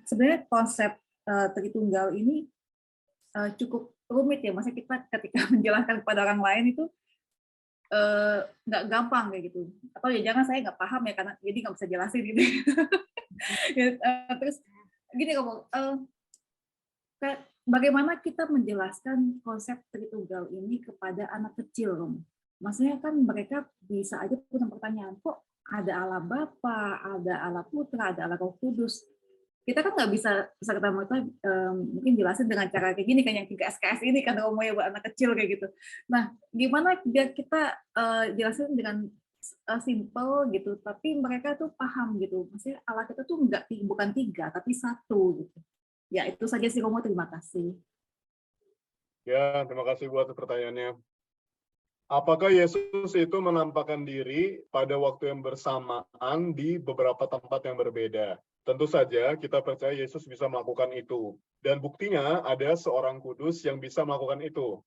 Speaker 3: sebenarnya konsep Tritunggal ini cukup rumit ya, maksudnya kita ketika menjelaskan kepada orang lain itu nggak gampang kayak gitu. Atau ya jangan saya nggak paham ya karena jadi nggak bisa jelasin gitu. Terus gini kamu, bagaimana kita menjelaskan konsep Tritunggal ini kepada anak kecil, Romo? Maksudnya kan mereka bisa aja punya pertanyaan, kok ada Allah Bapa, ada Allah Putra, ada Allah Roh Kudus. Kita kan nggak bisa kata mereka mungkin jelasin dengan cara kayak gini kan yang 3 SKS ini kan Romo ya buat anak kecil kayak gitu. Nah, gimana biar kita jelasin dengan simple gitu, tapi mereka tuh paham gitu. Maksudnya Allah kita tuh bukan 3 tapi 1 gitu. Ya itu saja sih Romo, terima kasih.
Speaker 1: Ya, terima kasih buat pertanyaannya. Apakah Yesus itu menampakkan diri pada waktu yang bersamaan di beberapa tempat yang berbeda? Tentu saja kita percaya Yesus bisa melakukan itu. Dan buktinya ada seorang kudus yang bisa melakukan itu.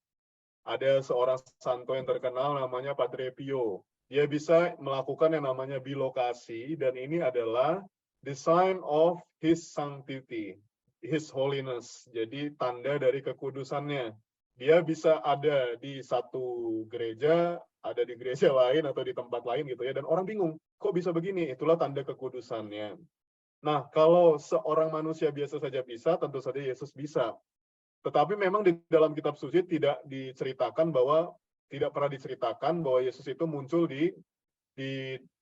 Speaker 1: Ada seorang santo yang terkenal namanya Padre Pio. Dia bisa melakukan yang namanya bilokasi, dan ini adalah the sign of his sanctity, his holiness. Jadi tanda dari kekudusannya. Dia bisa ada di satu gereja, ada di gereja lain atau di tempat lain gitu ya, dan orang bingung, kok bisa begini? Itulah tanda kekudusannya. Nah, kalau seorang manusia biasa saja bisa, tentu saja Yesus bisa. Tetapi memang di dalam kitab suci tidak diceritakan bahwa, tidak pernah diceritakan bahwa Yesus itu muncul di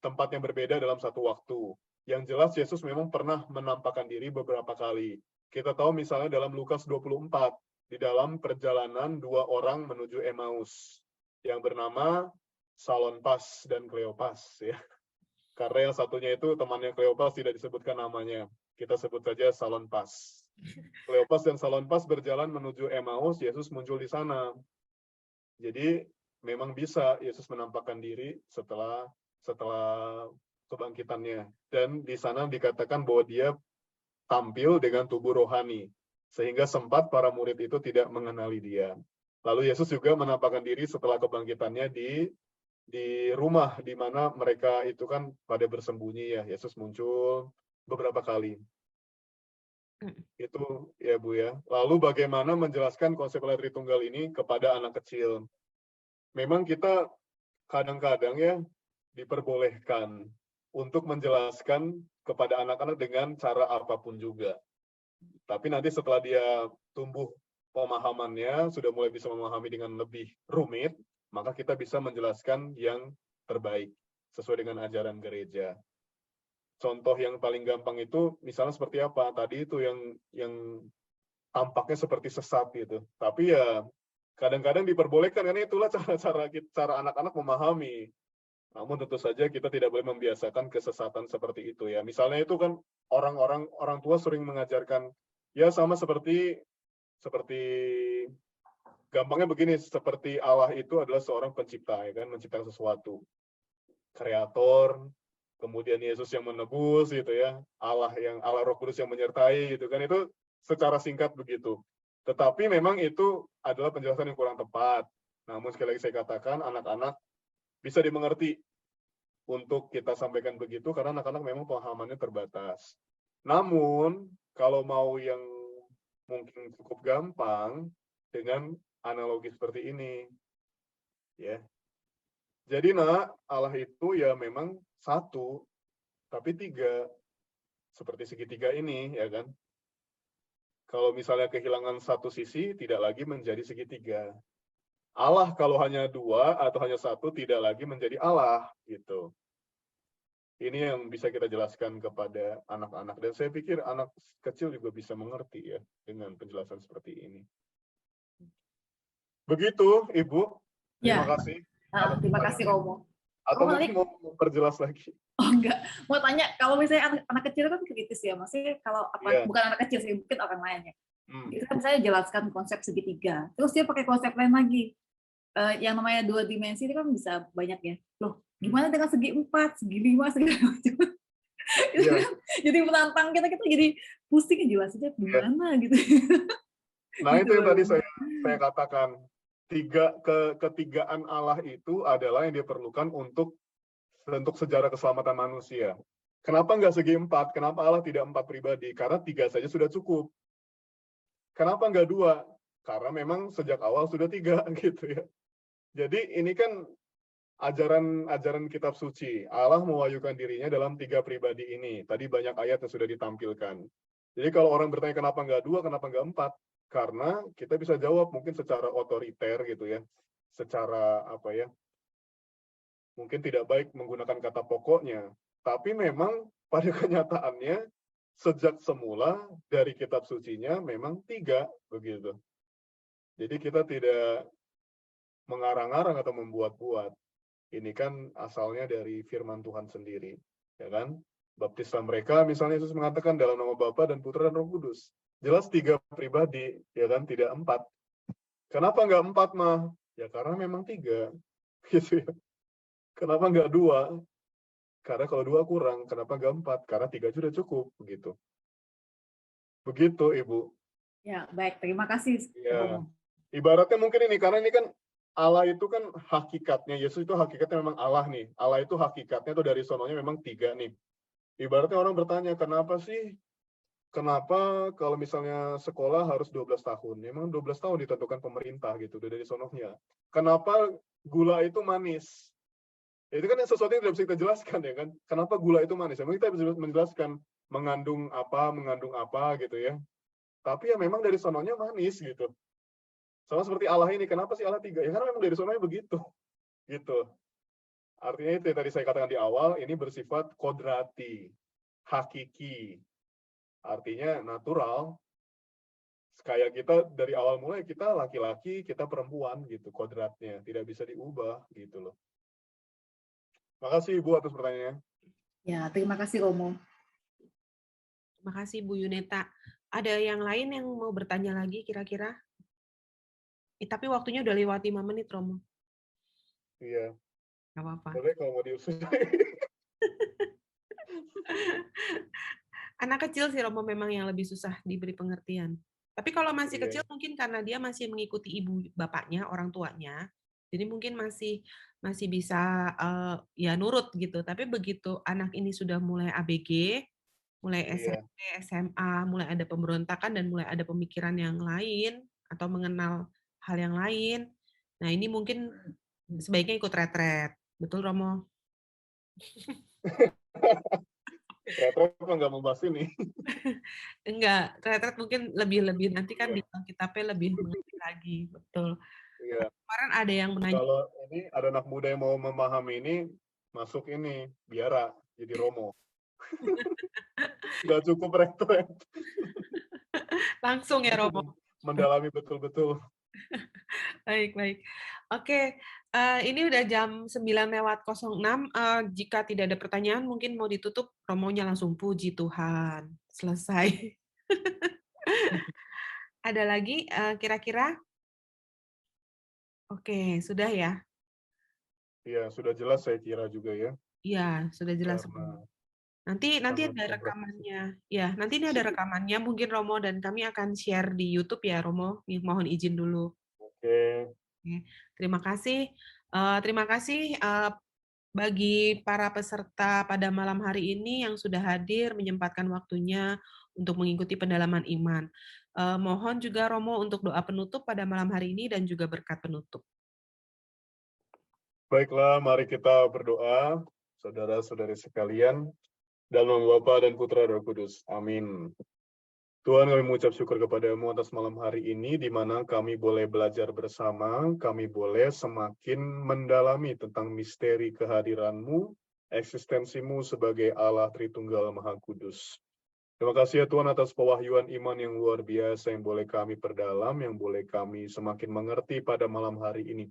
Speaker 1: tempat yang berbeda dalam satu waktu. Yang jelas Yesus memang pernah menampakkan diri beberapa kali. Kita tahu misalnya dalam Lukas 24, di dalam perjalanan 2 orang menuju Emmaus yang bernama Salonpas dan Kleopas ya. Karena yang satunya itu temannya Kleopas tidak disebutkan namanya. Kita sebut saja Salonpas. Kleopas dan Salonpas berjalan menuju Emmaus, Yesus muncul di sana. Jadi memang bisa Yesus menampakkan diri setelah kebangkitannya. Dan di sana dikatakan bahwa dia tampil dengan tubuh rohani, sehingga sempat para murid itu tidak mengenali dia. Lalu Yesus juga menampakkan diri setelah kebangkitannya di rumah di mana mereka itu kan pada bersembunyi ya. Yesus muncul beberapa kali. Itu ya Bu ya. Lalu bagaimana menjelaskan konsep Tritunggal ini kepada anak kecil? Memang kita kadang-kadang ya diperbolehkan untuk menjelaskan kepada anak-anak dengan cara apapun juga. Tapi nanti setelah dia tumbuh pemahamannya, sudah mulai bisa memahami dengan lebih rumit, maka kita bisa menjelaskan yang terbaik sesuai dengan ajaran gereja. Contoh yang paling gampang itu misalnya seperti apa? Tadi itu yang tampaknya seperti sesat gitu. Tapi ya kadang-kadang diperbolehkan, karena itulah cara anak-anak memahami. Namun tentu saja kita tidak boleh membiasakan kesesatan seperti itu ya. Misalnya itu kan orang tua sering mengajarkan ya sama seperti gampangnya begini, seperti Allah itu adalah seorang pencipta ya kan, menciptakan sesuatu. Kreator, kemudian Yesus yang menebus gitu ya. Allah Roh Kudus yang menyertai gitu kan, itu secara singkat begitu. Tetapi memang itu adalah penjelasan yang kurang tepat. Namun sekali lagi saya katakan, anak-anak bisa dimengerti untuk kita sampaikan begitu, karena anak-anak memang pemahamannya terbatas. Namun, kalau mau yang mungkin cukup gampang, dengan analogi seperti ini. Ya. Jadi Allah itu ya memang 1, tapi 3. Seperti segitiga ini, ya kan? Kalau misalnya kehilangan satu sisi, tidak lagi menjadi segitiga. Allah kalau hanya 2 atau hanya 1 tidak lagi menjadi Allah gitu. Ini yang bisa kita jelaskan kepada anak-anak, dan saya pikir anak kecil juga bisa mengerti ya dengan penjelasan seperti ini. Begitu Ibu. Terima kasih.
Speaker 3: Terima kasih Romo.
Speaker 1: Atau mungkin mau perjelas lagi?
Speaker 3: Oh enggak, mau tanya kalau misalnya anak kecil kan kritis ya, maksudnya kalau bukan anak kecil sih, mungkin orang lainnya. Kita kan saya jelaskan konsep segitiga, terus dia pakai konsep lain lagi. Yang namanya 2 dimensi itu kan bisa banyak ya. Loh, gimana dengan segi 4, segi 5, segi macam. Jadi menantang kita jadi pusing jelasinnya gimana gitu.
Speaker 1: Nah itu yang tadi saya saya katakan, ketigaan Allah itu adalah yang diperlukan untuk sejarah keselamatan manusia. Kenapa nggak segi 4? Kenapa Allah tidak 4 pribadi? Karena 3 saja sudah cukup. Kenapa nggak 2? Karena memang sejak awal sudah 3 gitu ya. Jadi ini kan ajaran kitab suci. Allah mewahyukan dirinya dalam 3 pribadi ini. Tadi banyak ayat yang sudah ditampilkan. Jadi kalau orang bertanya kenapa nggak 2, kenapa nggak 4? Karena kita bisa jawab mungkin secara otoriter gitu ya. Secara apa ya, mungkin tidak baik menggunakan kata pokoknya. Tapi memang pada kenyataannya sejak semula dari kitab sucinya memang 3 begitu. Jadi kita tidak mengarang-arang atau membuat-buat. Ini kan asalnya dari firman Tuhan sendiri, ya kan? Baptisan mereka, misalnya Yesus mengatakan dalam nama Bapa dan Putra dan Roh Kudus. Jelas 3 pribadi, ya kan? Tidak 4. Kenapa nggak 4 mah? Ya karena memang 3, gitu ya. Kenapa nggak 2? Karena kalau 2 kurang. Kenapa nggak 4? Karena 3 sudah cukup, begitu. Begitu, Ibu.
Speaker 3: Ya, baik. Terima kasih.
Speaker 1: Ya.
Speaker 3: Romo.
Speaker 1: Ibaratnya mungkin ini, karena ini kan Allah itu kan hakikatnya, Yesus itu hakikatnya memang Allah nih. Allah itu hakikatnya itu dari sononya memang 3 nih. Ibaratnya orang bertanya, kenapa kalau misalnya sekolah harus 12 tahun? Memang 12 tahun ditentukan pemerintah gitu, dari sononya. Kenapa gula itu manis? Itu kan sesuatu yang tidak bisa kita jelaskan ya kan. Kenapa gula itu manis? Memang kita bisa menjelaskan mengandung apa gitu ya. Tapi ya memang dari sononya manis gitu. Sama seperti Allah ini, kenapa sih Allah 3? Ya karena memang dari sononya begitu. Gitu. Artinya itu yang tadi saya katakan di awal, ini bersifat kodrati, hakiki. Artinya natural. Kayak kita dari awal mulai, kita laki-laki, kita perempuan gitu, kodratnya. Tidak bisa diubah gitu loh. Makasih Ibu atas pertanyaannya.
Speaker 3: Ya, terima kasih Romo.
Speaker 2: Terima kasih Bu Yuneta. Ada yang lain yang mau bertanya lagi kira-kira? Tapi waktunya udah lewat 5 menit, Romo.
Speaker 1: Iya.
Speaker 2: Gak apa-apa.
Speaker 1: Boleh kalau mau diusul.
Speaker 2: Anak kecil sih, Romo, memang yang lebih susah diberi pengertian. Tapi kalau masih
Speaker 1: Iya.
Speaker 2: kecil mungkin karena dia masih mengikuti ibu bapaknya, orang tuanya, jadi mungkin masih bisa ya nurut gitu. Tapi begitu anak ini sudah mulai ABG, mulai
Speaker 1: Iya.
Speaker 2: SMP, SMA, mulai ada pemberontakan dan mulai ada pemikiran yang lain atau mengenal hal yang lain. Nah, ini mungkin sebaiknya ikut retret. Betul, Romo?
Speaker 1: Retret nggak membahas ini.
Speaker 2: Enggak, retret mungkin lebih nanti kan di Alkitabnya lebih mengerti lagi. Betul.
Speaker 1: Iya.
Speaker 2: Kemarin ada yang menanya.
Speaker 1: Kalau ini ada anak muda yang mau memahami ini, masuk ini, biara, jadi Romo. Nggak cukup retret.
Speaker 2: Langsung ya, Romo.
Speaker 1: Mendalami betul-betul.
Speaker 2: Baik. Oke, ini udah jam 9:06. Jika tidak ada pertanyaan, mungkin mau ditutup, Romonya langsung puji Tuhan. Selesai. Ada lagi kira-kira? Oke, sudah ya?
Speaker 1: Iya, sudah jelas saya kira juga ya.
Speaker 2: Iya, sudah jelas.
Speaker 1: Karena
Speaker 2: Nanti ada rekamannya. Ya, nanti ini ada rekamannya. Mungkin Romo dan kami akan share di YouTube ya, Romo. Mohon izin dulu.
Speaker 1: Oke.
Speaker 2: Terima kasih. Terima kasih bagi para peserta pada malam hari ini yang sudah hadir menyempatkan waktunya untuk mengikuti pendalaman iman. Mohon juga Romo untuk doa penutup pada malam hari ini dan juga berkat penutup.
Speaker 1: Baiklah, mari kita berdoa, saudara-saudari sekalian, dalam nama Bapa dan Putra dan Roh Kudus. Amin. Tuhan, kami mengucap syukur kepadamu atas malam hari ini, di mana kami boleh belajar bersama, kami boleh semakin mendalami tentang misteri kehadiran-Mu, eksistensi-Mu sebagai Allah Tritunggal Maha Kudus. Terima kasih ya Tuhan atas pewahyuan iman yang luar biasa yang boleh kami perdalam, yang boleh kami semakin mengerti pada malam hari ini.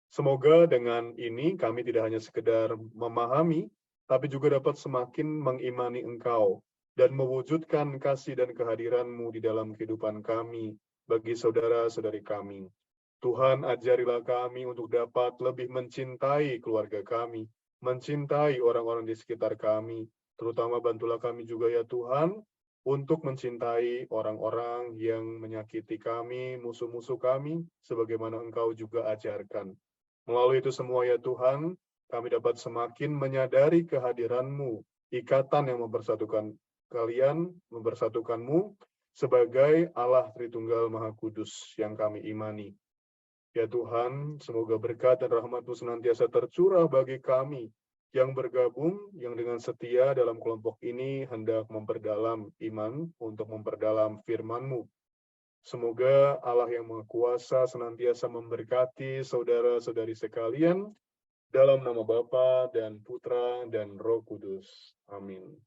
Speaker 1: Semoga dengan ini kami tidak hanya sekedar memahami, tapi juga dapat semakin mengimani Engkau dan mewujudkan kasih dan kehadiran-Mu di dalam kehidupan kami bagi saudara-saudari kami. Tuhan, ajarilah kami untuk dapat lebih mencintai keluarga kami, mencintai orang-orang di sekitar kami, terutama bantulah kami juga ya Tuhan, untuk mencintai orang-orang yang menyakiti kami, musuh-musuh kami, sebagaimana Engkau juga ajarkan. Melalui itu semua ya Tuhan, kami dapat semakin menyadari kehadiran-Mu, ikatan yang mempersatukan kalian, mempersatukan-Mu sebagai Allah Tritunggal Maha Kudus yang kami imani. Ya Tuhan, semoga berkat dan rahmat-Mu senantiasa tercurah bagi kami yang bergabung, yang dengan setia dalam kelompok ini hendak memperdalam iman untuk memperdalam firman-Mu. Semoga Allah yang Maha Kuasa senantiasa memberkati saudara-saudari sekalian dalam nama Bapa dan Putra dan Roh Kudus. Amin.